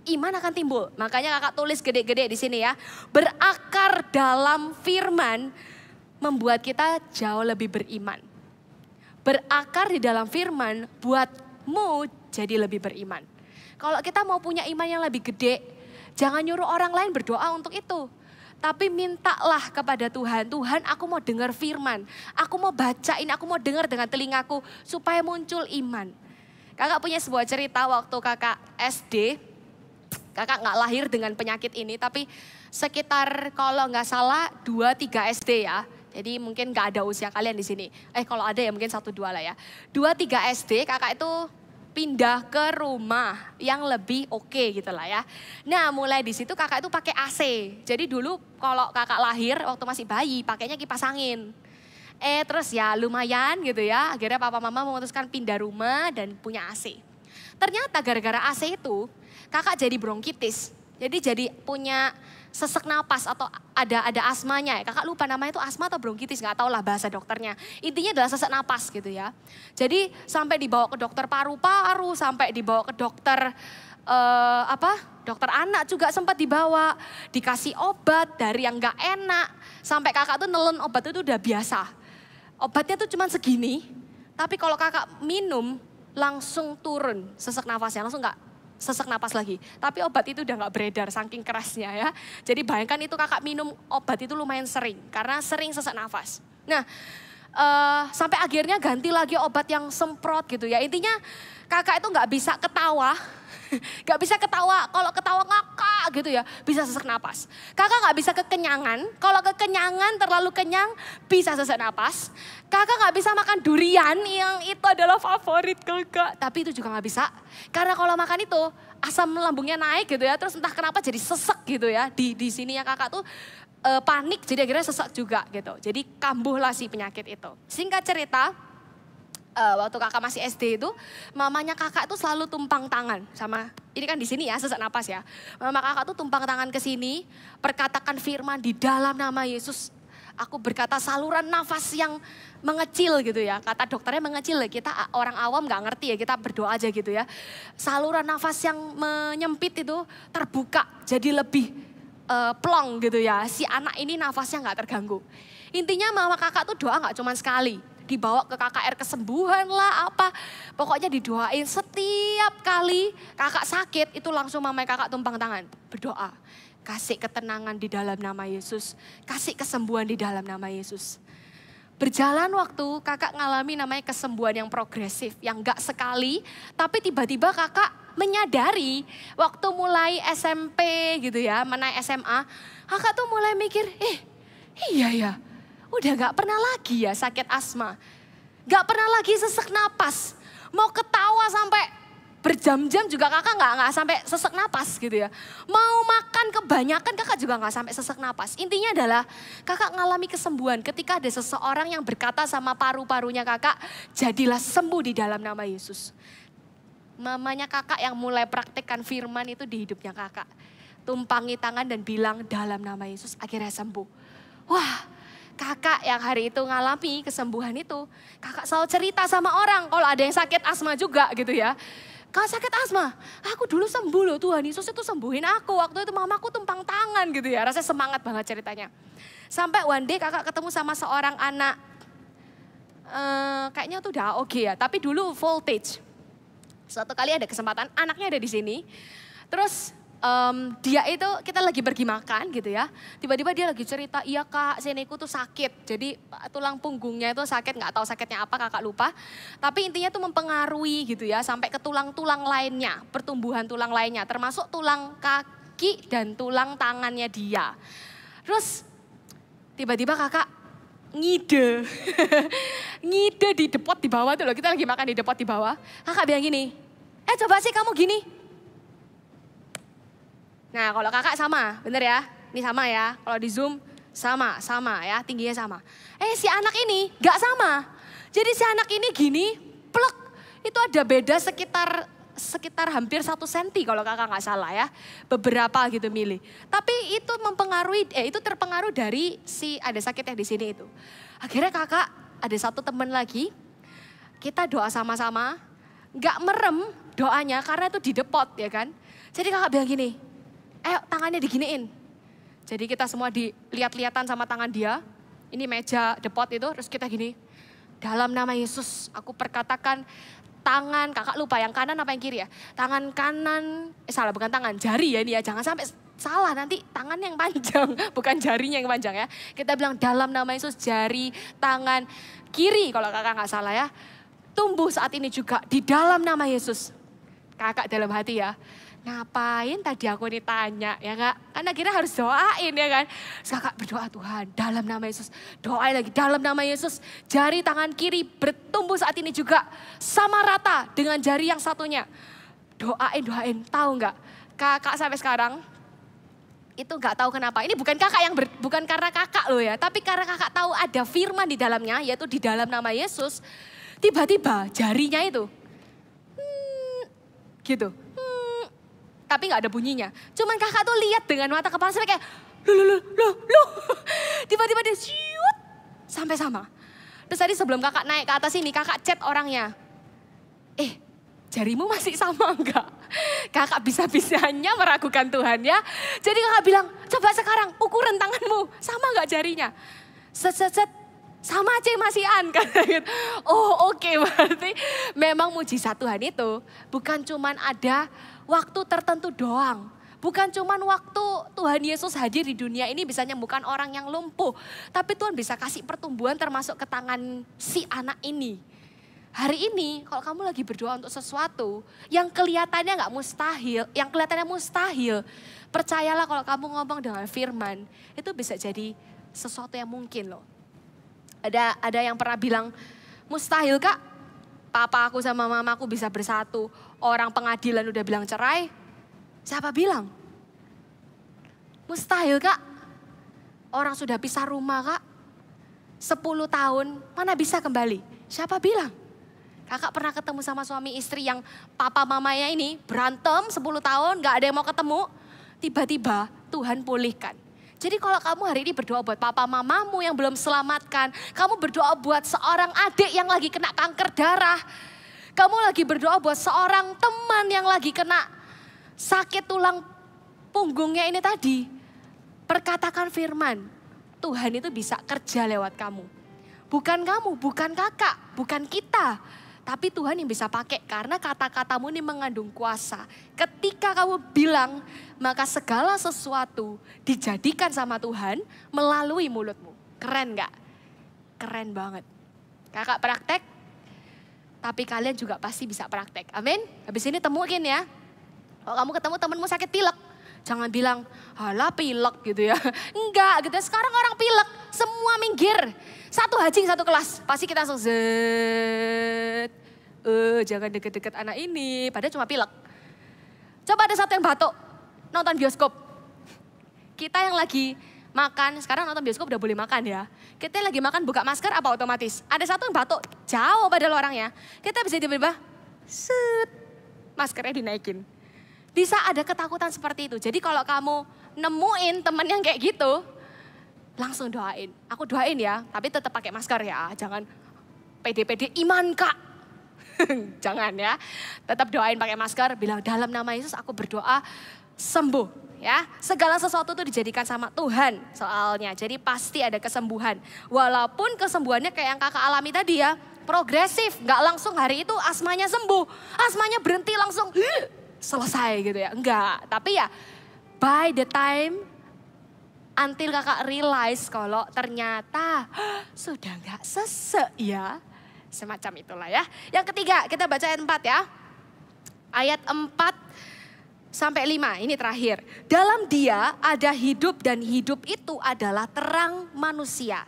Iman akan timbul. Makanya kakak tulis gede-gede di sini ya. Berakar dalam firman membuat kita jauh lebih beriman. Berakar di dalam firman buatmu jadi lebih beriman. Kalau kita mau punya iman yang lebih gede, jangan nyuruh orang lain berdoa untuk itu. Tapi mintalah kepada Tuhan, Tuhan aku mau dengar firman. Aku mau bacain, aku mau dengar dengan telingaku supaya muncul iman. Kakak punya sebuah cerita waktu kakak SD. Kakak gak lahir dengan penyakit ini, tapi sekitar kalau gak salah 2-3 SD ya. Jadi mungkin gak ada usia kalian di sini. Kalau ada ya mungkin 1-2 lah ya. 2-3 SD kakak itu pindah ke rumah yang lebih oke gitu lah ya. Nah mulai di situ kakak itu pakai AC. Jadi dulu kalau kakak lahir waktu masih bayi pakainya kipas angin. Terus ya lumayan gitu ya. Akhirnya papa mama memutuskan pindah rumah dan punya AC. Ternyata gara-gara AC itu kakak jadi bronkitis. Jadi punya sesek napas atau ada asmanya ya. Kakak lupa namanya itu asma atau bronkitis, nggak tahu lah bahasa dokternya. Intinya adalah sesek napas gitu ya. Jadi sampai dibawa ke dokter paru-paru, sampai dibawa ke dokter dokter anak juga sempat dibawa. Dikasih obat dari yang nggak enak. Sampai kakak tuh nelen obat itu udah biasa. Obatnya tuh cuma segini, tapi kalau kakak minum langsung turun sesek nafasnya, langsung nggak sesek napas lagi. Tapi obat itu udah gak beredar saking kerasnya ya. Jadi bayangkan itu kakak minum obat itu lumayan sering. Karena sering sesek nafas. Nah sampai akhirnya ganti lagi obat yang semprot gitu ya. Intinya kakak itu gak bisa ketawa. Gak bisa ketawa, kalau ketawa ngakak gitu ya. Bisa sesek napas. Kakak gak bisa kekenyangan. Kalau kekenyangan terlalu kenyang bisa sesek napas. Kakak gak bisa makan durian yang itu adalah favorit kakak. Tapi itu juga gak bisa. Karena kalau makan itu asam lambungnya naik gitu ya. Terus entah kenapa jadi sesek gitu ya. Di sini ya kakak tuh panik jadi akhirnya sesek juga gitu. Jadi kambuhlah si penyakit itu. Singkat cerita, waktu kakak masih SD itu, mamanya kakak tuh selalu tumpang tangan sama, ini kan di sini ya sesak napas ya. Mama kakak tuh tumpang tangan ke sini, perkatakan firman di dalam nama Yesus. Aku berkata saluran nafas yang mengecil gitu ya. Kata dokternya mengecil, kita orang awam gak ngerti ya, kita berdoa aja gitu ya. Saluran nafas yang menyempit itu terbuka jadi lebih plong gitu ya. Si anak ini nafasnya gak terganggu. Intinya mama kakak tuh doa gak cuma sekali. Dibawa ke KKR kesembuhan lah apa. Pokoknya didoain setiap kali kakak sakit itu langsung mamanya kakak tumpang tangan. Berdoa, kasih ketenangan di dalam nama Yesus. Kasih kesembuhan di dalam nama Yesus. Berjalan waktu kakak ngalami namanya kesembuhan yang progresif. Yang gak sekali tapi tiba-tiba kakak menyadari waktu mulai SMP gitu ya, menaik SMA. Kakak tuh mulai mikir, iya ya. Udah gak pernah lagi ya sakit asma. Gak pernah lagi sesek napas. Mau ketawa sampai berjam-jam juga kakak gak sampai sesek napas gitu ya. Mau makan kebanyakan kakak juga gak sampai sesek napas. Intinya adalah kakak ngalami kesembuhan ketika ada seseorang yang berkata sama paru-parunya kakak, jadilah sembuh di dalam nama Yesus. Mamanya kakak yang mulai praktekkan firman itu di hidupnya kakak. Tumpangi tangan dan bilang dalam nama Yesus akhirnya sembuh. Wah. Kakak yang hari itu ngalami kesembuhan itu, kakak selalu cerita sama orang kalau ada yang sakit asma juga gitu ya. Kak sakit asma, aku dulu sembuh loh Tuhan Yesus itu sembuhin aku. Waktu itu mamaku tumpang tangan gitu ya, rasanya semangat banget ceritanya. Sampai one day kakak ketemu sama seorang anak, kayaknya tuh udah oke ya, tapi dulu voltage. Suatu kali ada kesempatan, anaknya ada di sini, terus dia itu kita lagi pergi makan gitu ya. Tiba-tiba dia lagi cerita, iya kak siniku tuh sakit. Jadi tulang punggungnya itu sakit, gak tahu sakitnya apa kakak lupa. Tapi intinya tuh mempengaruhi gitu ya sampai ke tulang-tulang lainnya. Pertumbuhan tulang lainnya termasuk tulang kaki dan tulang tangannya dia. Terus tiba-tiba kakak ngide. Ngide di depot di bawah tuh loh. Kita lagi makan di depot di bawah. Kakak bilang gini, coba sih kamu gini. Nah kalau kakak sama, bener ya? Ini sama ya, kalau di Zoom Sama ya, tingginya sama. Si anak ini gak sama. Jadi si anak ini gini, plek. Itu ada beda sekitar hampir 1 senti kalau kakak nggak salah ya. Beberapa gitu milih. Tapi itu itu terpengaruh dari ada sakit yang di sini itu. Akhirnya kakak ada satu teman lagi, kita doa sama-sama, nggak merem doanya karena itu didepot ya kan. Jadi kakak bilang gini, tangannya diginiin. Jadi kita semua dilihat-lihatan sama tangan dia, ini meja depot itu, terus kita gini, dalam nama Yesus aku perkatakan tangan, kakak lupa yang kanan apa yang kiri ya. Tangan kanan, salah bukan tangan, jari ya ini ya. Jangan sampai salah nanti tangan yang panjang, bukan jarinya yang panjang ya. Kita bilang dalam nama Yesus jari tangan kiri kalau kakak nggak salah ya. Tumbuh saat ini juga di dalam nama Yesus. Kakak dalam hati ya. Ngapain tadi aku ditanya ya kak? Karena akhirnya harus doain ya kan. Terus kakak berdoa Tuhan dalam nama Yesus. Doain lagi dalam nama Yesus. Jari tangan kiri bertumbuh saat ini juga sama rata dengan jari yang satunya. Doain. Tahu nggak? Kakak sampai sekarang itu nggak tahu kenapa. Ini bukan kakak bukan karena kakak loh ya. Tapi karena kakak tahu ada firman di dalamnya yaitu di dalam nama Yesus. Tiba-tiba jarinya itu gitu. Tapi gak ada bunyinya. Cuman kakak tuh lihat dengan mata kepala sampai kayak loh. Tiba-tiba dia siut sampai sama. Terus tadi sebelum kakak naik ke atas ini, kakak chat orangnya. Jarimu masih sama enggak? Kakak bisa-bisanya meragukan Tuhan ya. Jadi kakak bilang, coba sekarang ukuran tanganmu, sama enggak jarinya? Set. Sama masihan kan gitu. Oh oke, berarti memang mujizat Tuhan itu bukan cuman ada waktu tertentu doang. Bukan cuman waktu Tuhan Yesus hadir di dunia ini bisa nyembuhkan orang yang lumpuh. Tapi Tuhan bisa kasih pertumbuhan termasuk ke tangan si anak ini. Hari ini kalau kamu lagi berdoa untuk sesuatu yang kelihatannya kelihatannya mustahil. Percayalah kalau kamu ngomong dengan firman, itu bisa jadi sesuatu yang mungkin loh. Ada yang pernah bilang, mustahil kak, papa aku sama mamaku bisa bersatu. Orang pengadilan udah bilang cerai, siapa bilang? Mustahil kak, orang sudah pisah rumah kak, 10 tahun, mana bisa kembali? Siapa bilang? Kakak pernah ketemu sama suami istri yang papa mamanya ini berantem 10 tahun, gak ada yang mau ketemu. Tiba-tiba Tuhan pulihkan. Jadi kalau kamu hari ini berdoa buat papa mamamu yang belum selamatkan, kamu berdoa buat seorang adik yang lagi kena kanker darah, kamu lagi berdoa buat seorang teman yang lagi kena sakit tulang punggungnya ini tadi, perkatakan firman, Tuhan itu bisa kerja lewat kamu. Bukan kamu, bukan kakak, bukan kita. Tapi Tuhan yang bisa pakai karena kata-katamu ini mengandung kuasa. Ketika kamu bilang, maka segala sesuatu dijadikan sama Tuhan melalui mulutmu. Keren gak? Keren banget. Kakak praktek, tapi kalian juga pasti bisa praktek. Amin. Habis ini temuin ya. Kalau kamu ketemu temenmu sakit pilek, jangan bilang, halah pilek gitu ya. Enggak gitu, sekarang orang pilek, semua minggir. Satu hajing, satu kelas. Pasti kita langsung zet. Jangan deket-deket anak ini, padahal cuma pilek. Coba ada satu yang batuk, nonton bioskop. Kita yang lagi makan, sekarang nonton bioskop udah boleh makan ya. Kita yang lagi makan buka masker apa otomatis? Ada satu yang batuk, jauh padahal orangnya. Kita bisa tiba-tiba, set, maskernya dinaikin. Bisa ada ketakutan seperti itu. Jadi kalau kamu nemuin temen yang kayak gitu, langsung doain. Aku doain ya, tapi tetap pakai masker ya. Jangan pede-pede iman kak. Jangan ya. Tetap doain pakai masker, bilang dalam nama Yesus aku berdoa sembuh ya. Segala sesuatu itu dijadikan sama Tuhan soalnya. Jadi pasti ada kesembuhan. Walaupun kesembuhannya kayak yang kakak alami tadi ya. Progresif, gak langsung hari itu asmanya sembuh. Asmanya berhenti langsung selesai gitu ya. Enggak, tapi ya by the time until kakak realize kalau ternyata sudah gak sesek ya. Semacam itulah ya. Yang ketiga kita baca ayat 4 ya. Ayat 4 sampai 5 ini terakhir. Dalam dia ada hidup dan hidup itu adalah terang manusia.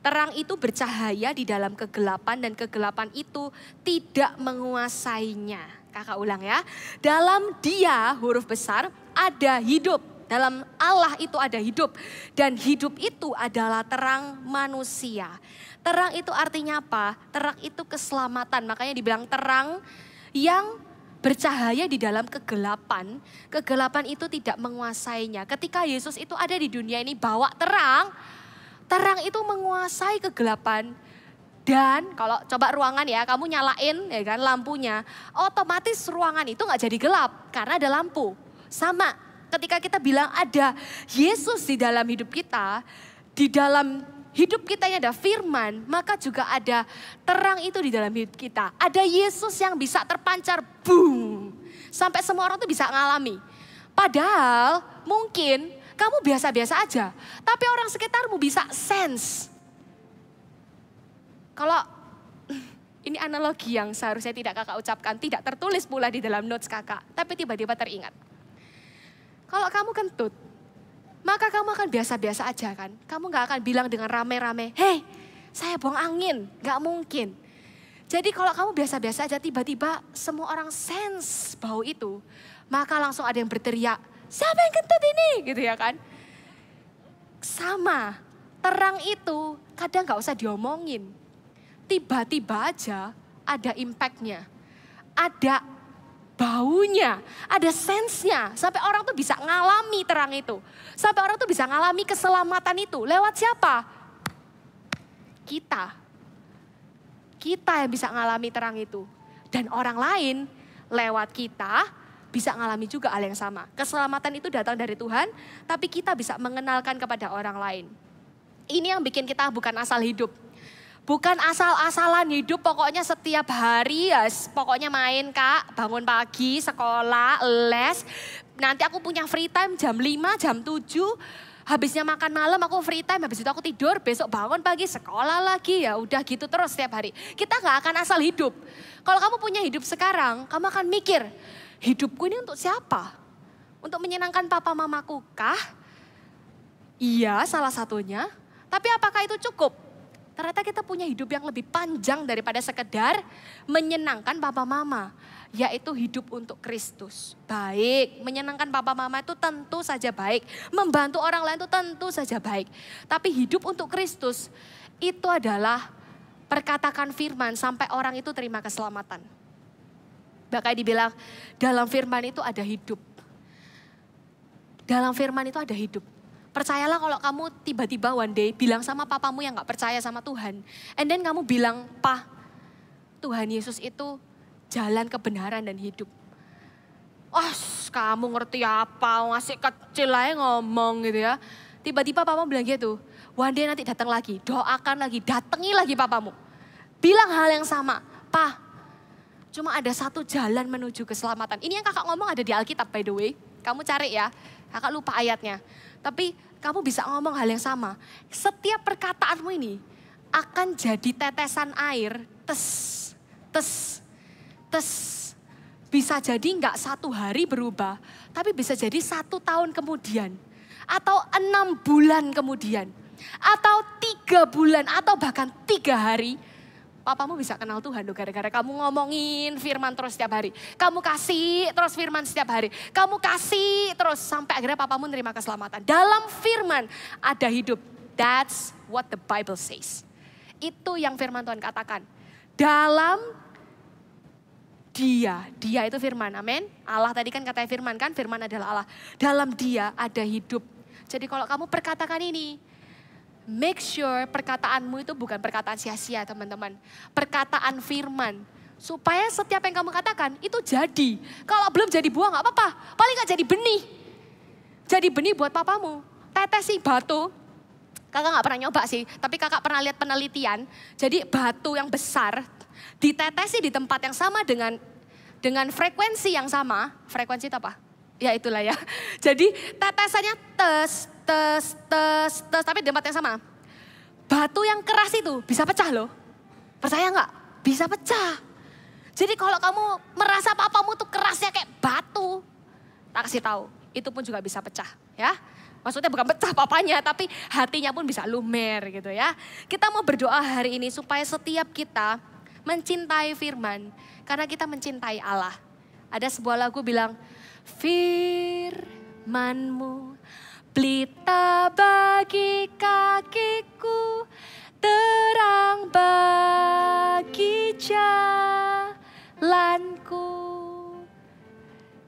Terang itu bercahaya di dalam kegelapan dan kegelapan itu tidak menguasainya. Kakak ulang ya. Dalam dia huruf besar ada hidup Dalam Allah itu ada hidup. Dan hidup itu adalah terang manusia. Terang itu artinya apa? Terang itu keselamatan. Makanya dibilang terang yang bercahaya di dalam kegelapan. Kegelapan itu tidak menguasainya. Ketika Yesus itu ada di dunia ini bawa terang. Terang itu menguasai kegelapan. Dan kalau coba ruangan ya, kamu nyalain ya kan lampunya. Otomatis ruangan itu gak jadi gelap karena ada lampu. Sama ketika kita bilang ada Yesus di dalam hidup kita. Di dalam hidup kita ini ada firman, maka juga ada terang itu di dalam hidup kita. Ada Yesus yang bisa terpancar, boom. Sampai semua orang tuh bisa ngalami. Padahal mungkin kamu biasa-biasa aja. Tapi orang sekitarmu bisa sense. Kalau ini analogi yang seharusnya tidak kakak ucapkan, tidak tertulis pula di dalam notes kakak. Tapi tiba-tiba teringat. Kalau kamu kentut, maka kamu akan biasa-biasa aja kan. Kamu gak akan bilang dengan rame-rame, hei saya buang angin, gak mungkin. Jadi kalau kamu biasa-biasa aja tiba-tiba semua orang sense bau itu. Maka langsung ada yang berteriak, siapa yang kentut ini? Gitu ya kan. Sama, terang itu kadang gak usah diomongin. Tiba-tiba aja ada impactnya. Ada baunya, ada sense-nya. Sampai orang tuh bisa ngalami terang itu. Sampai orang tuh bisa ngalami keselamatan itu. Lewat siapa? Kita. Kita yang bisa ngalami terang itu. Dan orang lain lewat kita bisa ngalami juga hal yang sama. Keselamatan itu datang dari Tuhan, tapi kita bisa mengenalkan kepada orang lain. Ini yang bikin kita bukan asal hidup. Bukan asal-asalan hidup, pokoknya setiap hari ya pokoknya main kak, bangun pagi, sekolah, les. Nanti aku punya free time jam 5, jam 7, habisnya makan malam aku free time, habis itu aku tidur, besok bangun pagi, sekolah lagi, ya udah gitu terus setiap hari. Kita gak akan asal hidup. Kalau kamu punya hidup sekarang, kamu akan mikir, hidupku ini untuk siapa? Untuk menyenangkan papa mamaku kah? Iya, salah satunya. Tapi apakah itu cukup? Ternyata kita punya hidup yang lebih panjang daripada sekedar menyenangkan papa mama. Yaitu hidup untuk Kristus. Baik, menyenangkan papa mama itu tentu saja baik. Membantu orang lain itu tentu saja baik. Tapi hidup untuk Kristus itu adalah perkatakan firman sampai orang itu terima keselamatan. Bahkan dibilang dalam firman itu ada hidup. Dalam firman itu ada hidup. Percayalah kalau kamu tiba-tiba one day bilang sama papamu yang gak percaya sama Tuhan. And then kamu bilang, Pa, Tuhan Yesus itu jalan kebenaran dan hidup. Oh, kamu ngerti apa, masih kecil aja ngomong gitu ya. Tiba-tiba papamu bilang gitu, one day nanti datang lagi, doakan lagi, datangi lagi papamu. Bilang hal yang sama, Pa, cuma ada satu jalan menuju keselamatan. Ini yang kakak ngomong ada di Alkitab by the way. Kamu cari ya, kakak lupa ayatnya. Tapi kamu bisa ngomong hal yang sama. Setiap perkataanmu ini akan jadi tetesan air. Tes, tes, tes. Bisa jadi enggak 1 hari berubah. Tapi bisa jadi 1 tahun kemudian. Atau 6 bulan kemudian. Atau 3 bulan. Atau bahkan 3 hari. Papamu bisa kenal Tuhan loh gara-gara kamu ngomongin firman terus setiap hari. Kamu kasih terus firman setiap hari. Kamu kasih terus sampai akhirnya papamu menerima keselamatan. Dalam firman ada hidup. That's what the Bible says. Itu yang firman Tuhan katakan. Dalam dia itu firman, amin. Allah tadi kan katanya firman kan, firman adalah Allah. Dalam dia ada hidup. Jadi kalau kamu perkatakan ini, make sure perkataanmu itu bukan perkataan sia-sia teman-teman. Perkataan firman. Supaya setiap yang kamu katakan itu jadi. Kalau belum jadi buah gak apa-apa. Paling gak jadi benih. Jadi benih buat papamu. Tetesi batu. Kakak gak pernah nyoba sih. Tapi kakak pernah lihat penelitian. Jadi batu yang besar ditetesi di tempat yang sama dengan frekuensi yang sama. Frekuensi itu apa? Ya itulah ya. Jadi tetesannya tes, tapi di tempat yang sama. Batu yang keras itu bisa pecah loh. Percaya nggak? Bisa pecah. Jadi kalau kamu merasa papamu tuh kerasnya kayak batu, tak kasih tahu, itu pun juga bisa pecah ya. Maksudnya bukan pecah papanya, tapi hatinya pun bisa lumer gitu ya. Kita mau berdoa hari ini supaya setiap kita mencintai firman, karena kita mencintai Allah. Ada sebuah lagu bilang, firman firman-Mu, pelita bagi kakiku, terang bagi jalanku.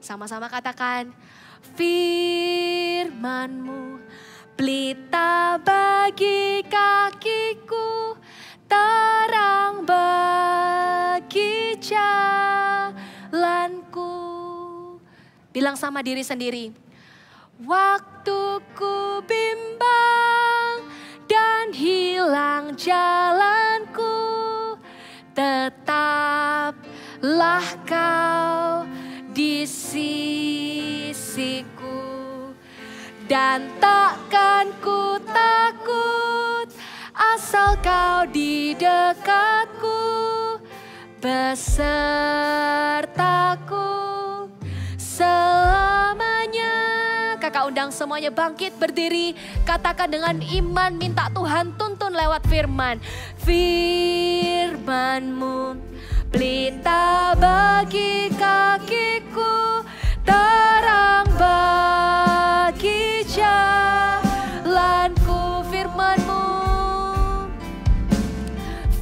Sama-sama katakan, firman-Mu, pelita bagi kakiku, terang bagi jalanku. Bilang sama diri sendiri, waktuku bimbang dan hilang jalanku, tetaplah Kau di sisiku, dan takkan ku takut asal Kau di dekatku, besertaku selamanya. Kakak undang semuanya bangkit berdiri, katakan dengan iman, minta Tuhan tuntun lewat firman. Firman-Mu, pelita bagi kakiku, terang bagi jalanku. Firman-Mu,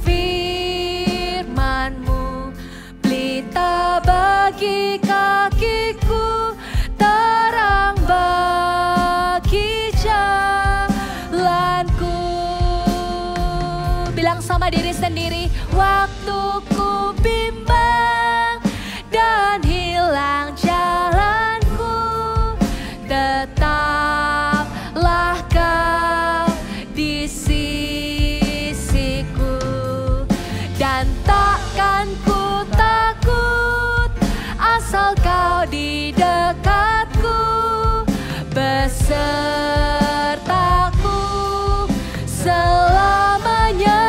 firman-Mu, pelita bagi kakiku, terang bagi jalanku. Bilang sama diri sendiri, waktuku bimbang dan hilang jalanku, tetaplah Kau di sisiku, dan takkan ku takut asal Kau di dekatku, besertaku selamanya.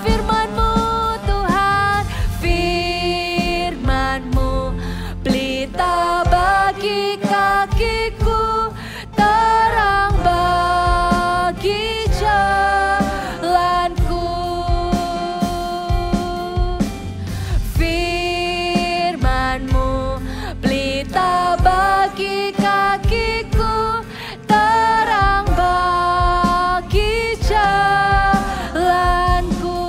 Firman-Mu Tuhan, firman-Mu, pelita bagi kakiku, terang bagi jalanku. Firman-Mu, pelita bagi kakiku, terang bagi jalanku,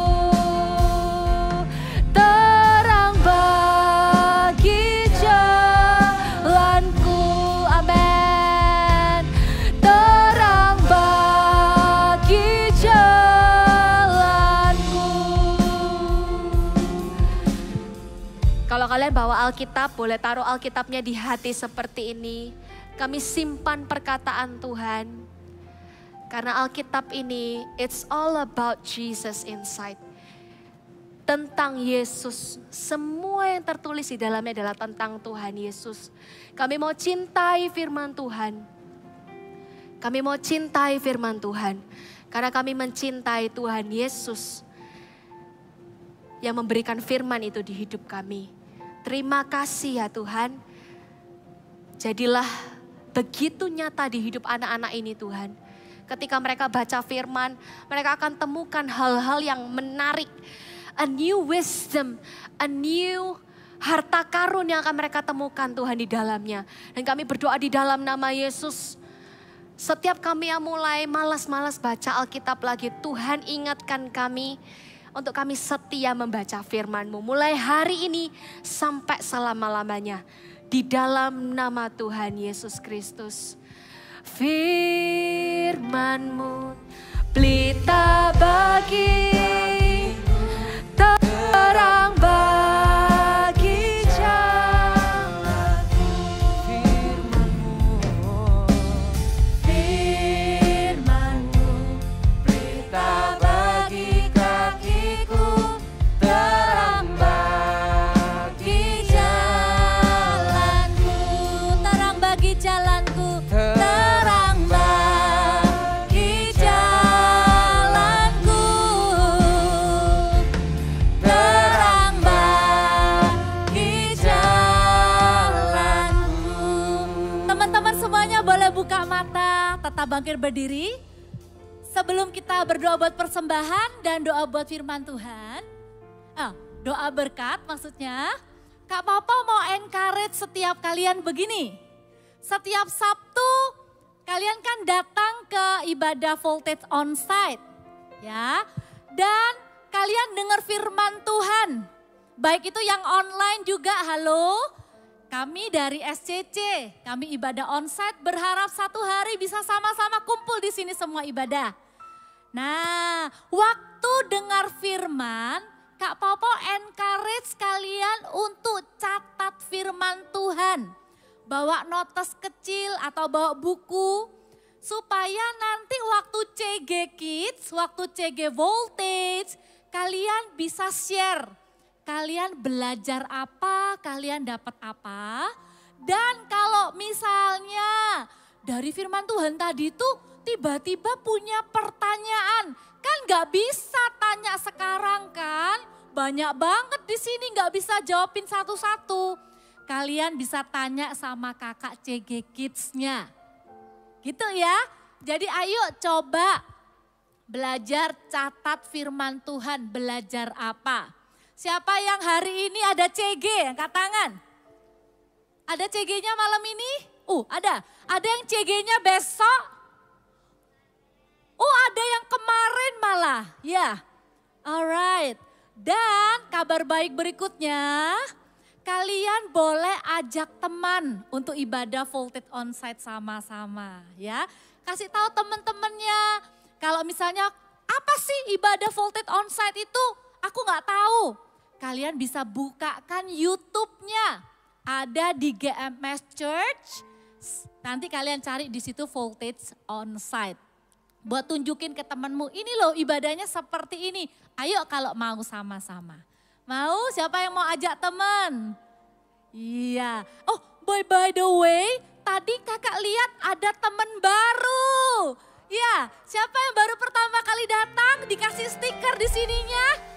terang bagi jalanku. Amin. Terang bagi jalanku. Kalau kalian bawa Alkitab, boleh taruh Alkitabnya di hati seperti ini. Kami simpan perkataan Tuhan. Karena Alkitab ini, it's all about Jesus inside. Tentang Yesus. Semua yang tertulis di dalamnya adalah tentang Tuhan Yesus. Kami mau cintai firman Tuhan. Kami mau cintai firman Tuhan. Karena kami mencintai Tuhan Yesus yang memberikan firman itu di hidup kami. Terima kasih ya Tuhan. Jadilah begitu nyata di hidup anak-anak ini Tuhan. Ketika mereka baca firman, mereka akan temukan hal-hal yang menarik. A new wisdom, a new harta karun yang akan mereka temukan Tuhan di dalamnya. Dan kami berdoa di dalam nama Yesus. Setiap kami yang mulai malas-malas baca Alkitab lagi, Tuhan ingatkan kami untuk kami setia membaca firman-Mu. Mulai hari ini sampai selama-lamanya. Di dalam nama Tuhan Yesus Kristus. Firman-Mu, pelita bagi, terang bagi jalanku. Firman-Mu, pelita bagi kakiku, terang bagi jalanku. Terang bagi jalanku. Buka mata, tetap bangkit berdiri. Sebelum kita berdoa buat persembahan dan doa buat firman Tuhan. Doa berkat maksudnya. Kak Papa mau encourage setiap kalian begini. Setiap Sabtu kalian kan datang ke ibadah Voltage Onsite. Ya, dan kalian dengar firman Tuhan. Baik itu yang online juga, halo. Kami dari SCC, kami ibadah onsite berharap satu hari bisa sama-sama kumpul di sini semua ibadah. Nah, waktu dengar firman, Kak Popo encourage kalian untuk catat firman Tuhan. Bawa notes kecil atau bawa buku, supaya nanti waktu CG Kids, waktu CG Voltage, kalian bisa share. Kalian belajar apa, kalian dapat apa. Dan kalau misalnya dari firman Tuhan tadi tuh tiba-tiba punya pertanyaan. Kan gak bisa tanya sekarang kan. Banyak banget di sini gak bisa jawabin satu-satu. Kalian bisa tanya sama kakak CG Kids-nya. Gitu ya. Jadi ayo coba belajar catat firman Tuhan, belajar apa. Siapa yang hari ini ada CG, angkat tangan. Ada CG-nya malam ini? Ada. Ada yang CG-nya besok? Ada yang kemarin malah. Ya, alright. Dan kabar baik berikutnya, kalian boleh ajak teman untuk ibadah Voltage Onsite sama-sama. Ya, kasih tahu teman-temannya. Kalau misalnya, apa sih ibadah Voltage Onsite itu? Aku nggak tahu. Kalian bisa bukakan YouTube-nya. Ada di GMS Church. Nanti kalian cari di situ Voltage Onsite. Buat tunjukin ke temanmu, ini loh ibadahnya seperti ini. Ayo kalau mau sama-sama. Mau? Siapa yang mau ajak teman? Iya. By the way, tadi kakak lihat ada teman baru. Ya, siapa yang baru pertama kali datang dikasih stiker di sininya?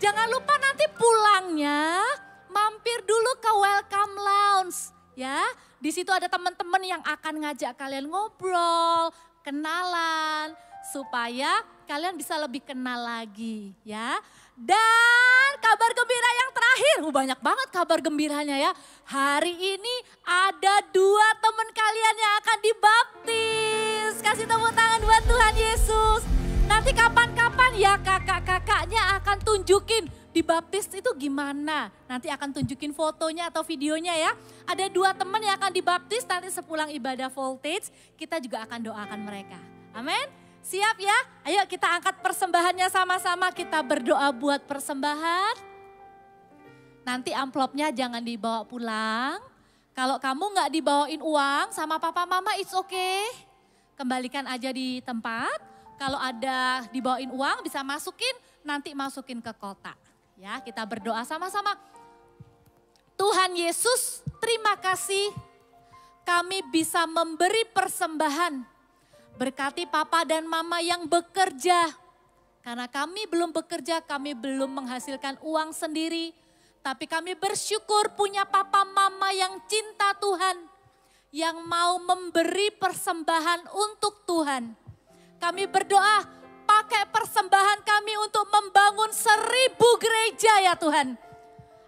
Jangan lupa nanti pulangnya mampir dulu ke Welcome Lounge ya. Di situ ada teman-teman yang akan ngajak kalian ngobrol, kenalan supaya kalian bisa lebih kenal lagi ya. Dan kabar gembira yang terakhir, banyak banget kabar gembiranya ya. Hari ini ada 2 teman kalian yang akan dibaptis. Kasih tepuk tangan buat Tuhan Yesus. Nanti kapan-kapan ya kakak-kakaknya akan tunjukin dibaptis itu gimana. Nanti akan tunjukin fotonya atau videonya ya. Ada 2 teman yang akan dibaptis, nanti sepulang ibadah Voltage kita juga akan doakan mereka. Amin. Siap ya? Ayo kita angkat persembahannya sama-sama, kita berdoa buat persembahan. Nanti amplopnya jangan dibawa pulang. Kalau kamu nggak dibawain uang sama papa mama it's okay. Kembalikan aja di tempat. Kalau ada dibawain uang bisa masukin, nanti masukin ke kotak. Ya, kita berdoa sama-sama. Tuhan Yesus, terima kasih kami bisa memberi persembahan. Berkati papa dan mama yang bekerja. Karena kami belum bekerja, kami belum menghasilkan uang sendiri. Tapi kami bersyukur punya papa mama yang cinta Tuhan. Yang mau memberi persembahan untuk Tuhan. Kami berdoa pakai persembahan kami untuk membangun 1000 gereja ya Tuhan.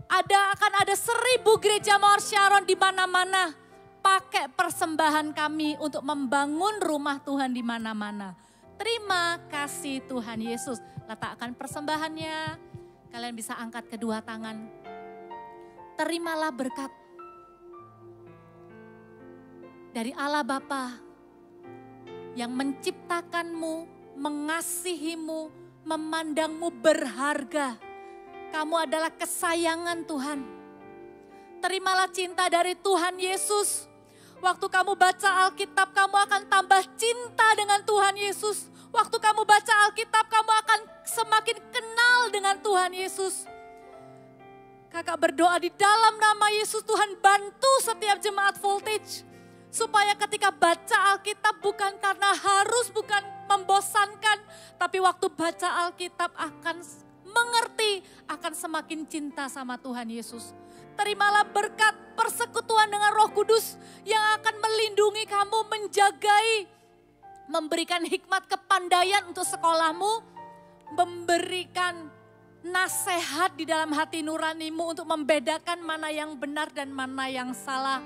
Akan ada 1000 gereja Mawar Sharon di mana-mana. Pakai persembahan kami untuk membangun rumah Tuhan di mana-mana. Terima kasih Tuhan Yesus. Letakkan persembahannya. Kalian bisa angkat kedua tangan. Terimalah berkat dari Allah Bapa yang menciptakanmu, mengasihimu, memandangmu berharga. Kamu adalah kesayangan Tuhan. Terimalah cinta dari Tuhan Yesus. Waktu kamu baca Alkitab, kamu akan tambah cinta dengan Tuhan Yesus. Waktu kamu baca Alkitab, kamu akan semakin kenal dengan Tuhan Yesus. Kakak berdoa di dalam nama Yesus, Tuhan bantu setiap jemaat Voltage. Supaya ketika baca Alkitab bukan karena harus, bukan membosankan. Tapi waktu baca Alkitab akan mengerti, akan semakin cinta sama Tuhan Yesus. Terimalah berkat persekutuan dengan Roh Kudus yang akan melindungi kamu, menjagai, memberikan hikmat kepandaian untuk sekolahmu, memberikan nasihat di dalam hati nuranimu untuk membedakan mana yang benar dan mana yang salah.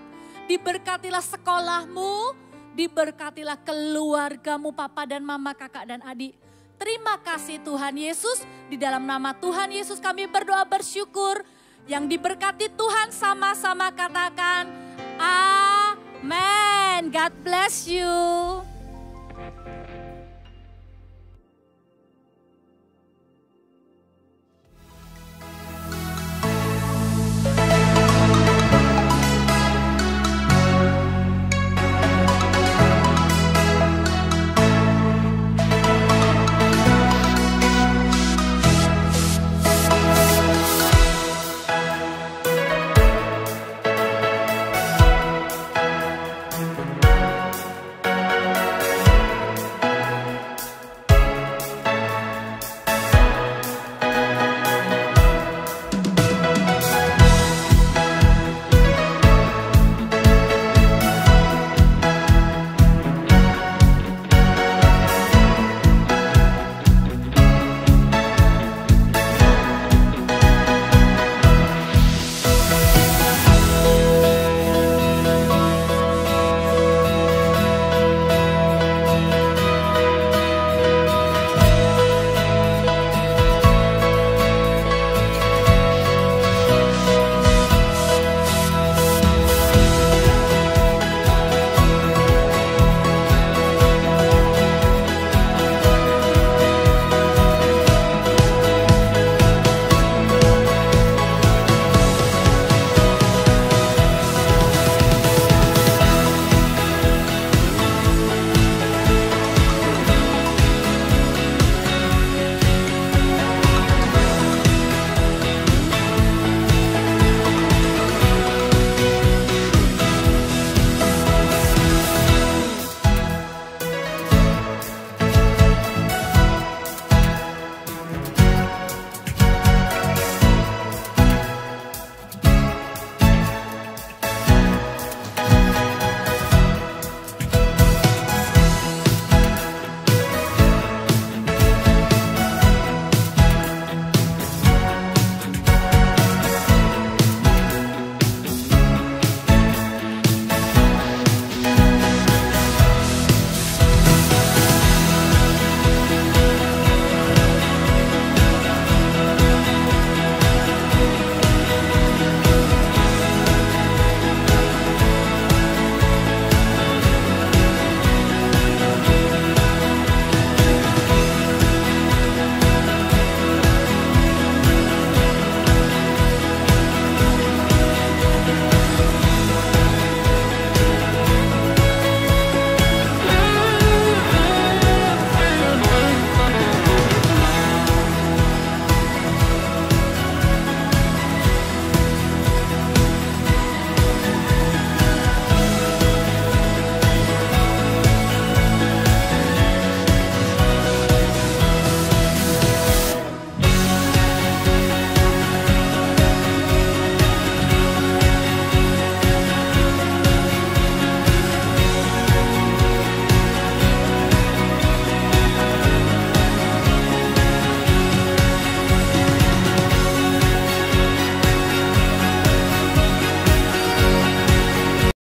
Diberkatilah sekolahmu, diberkatilah keluargamu, papa dan mama, kakak dan adik. Terima kasih Tuhan Yesus, di dalam nama Tuhan Yesus kami berdoa bersyukur. Yang diberkati Tuhan sama-sama katakan amin. God bless you.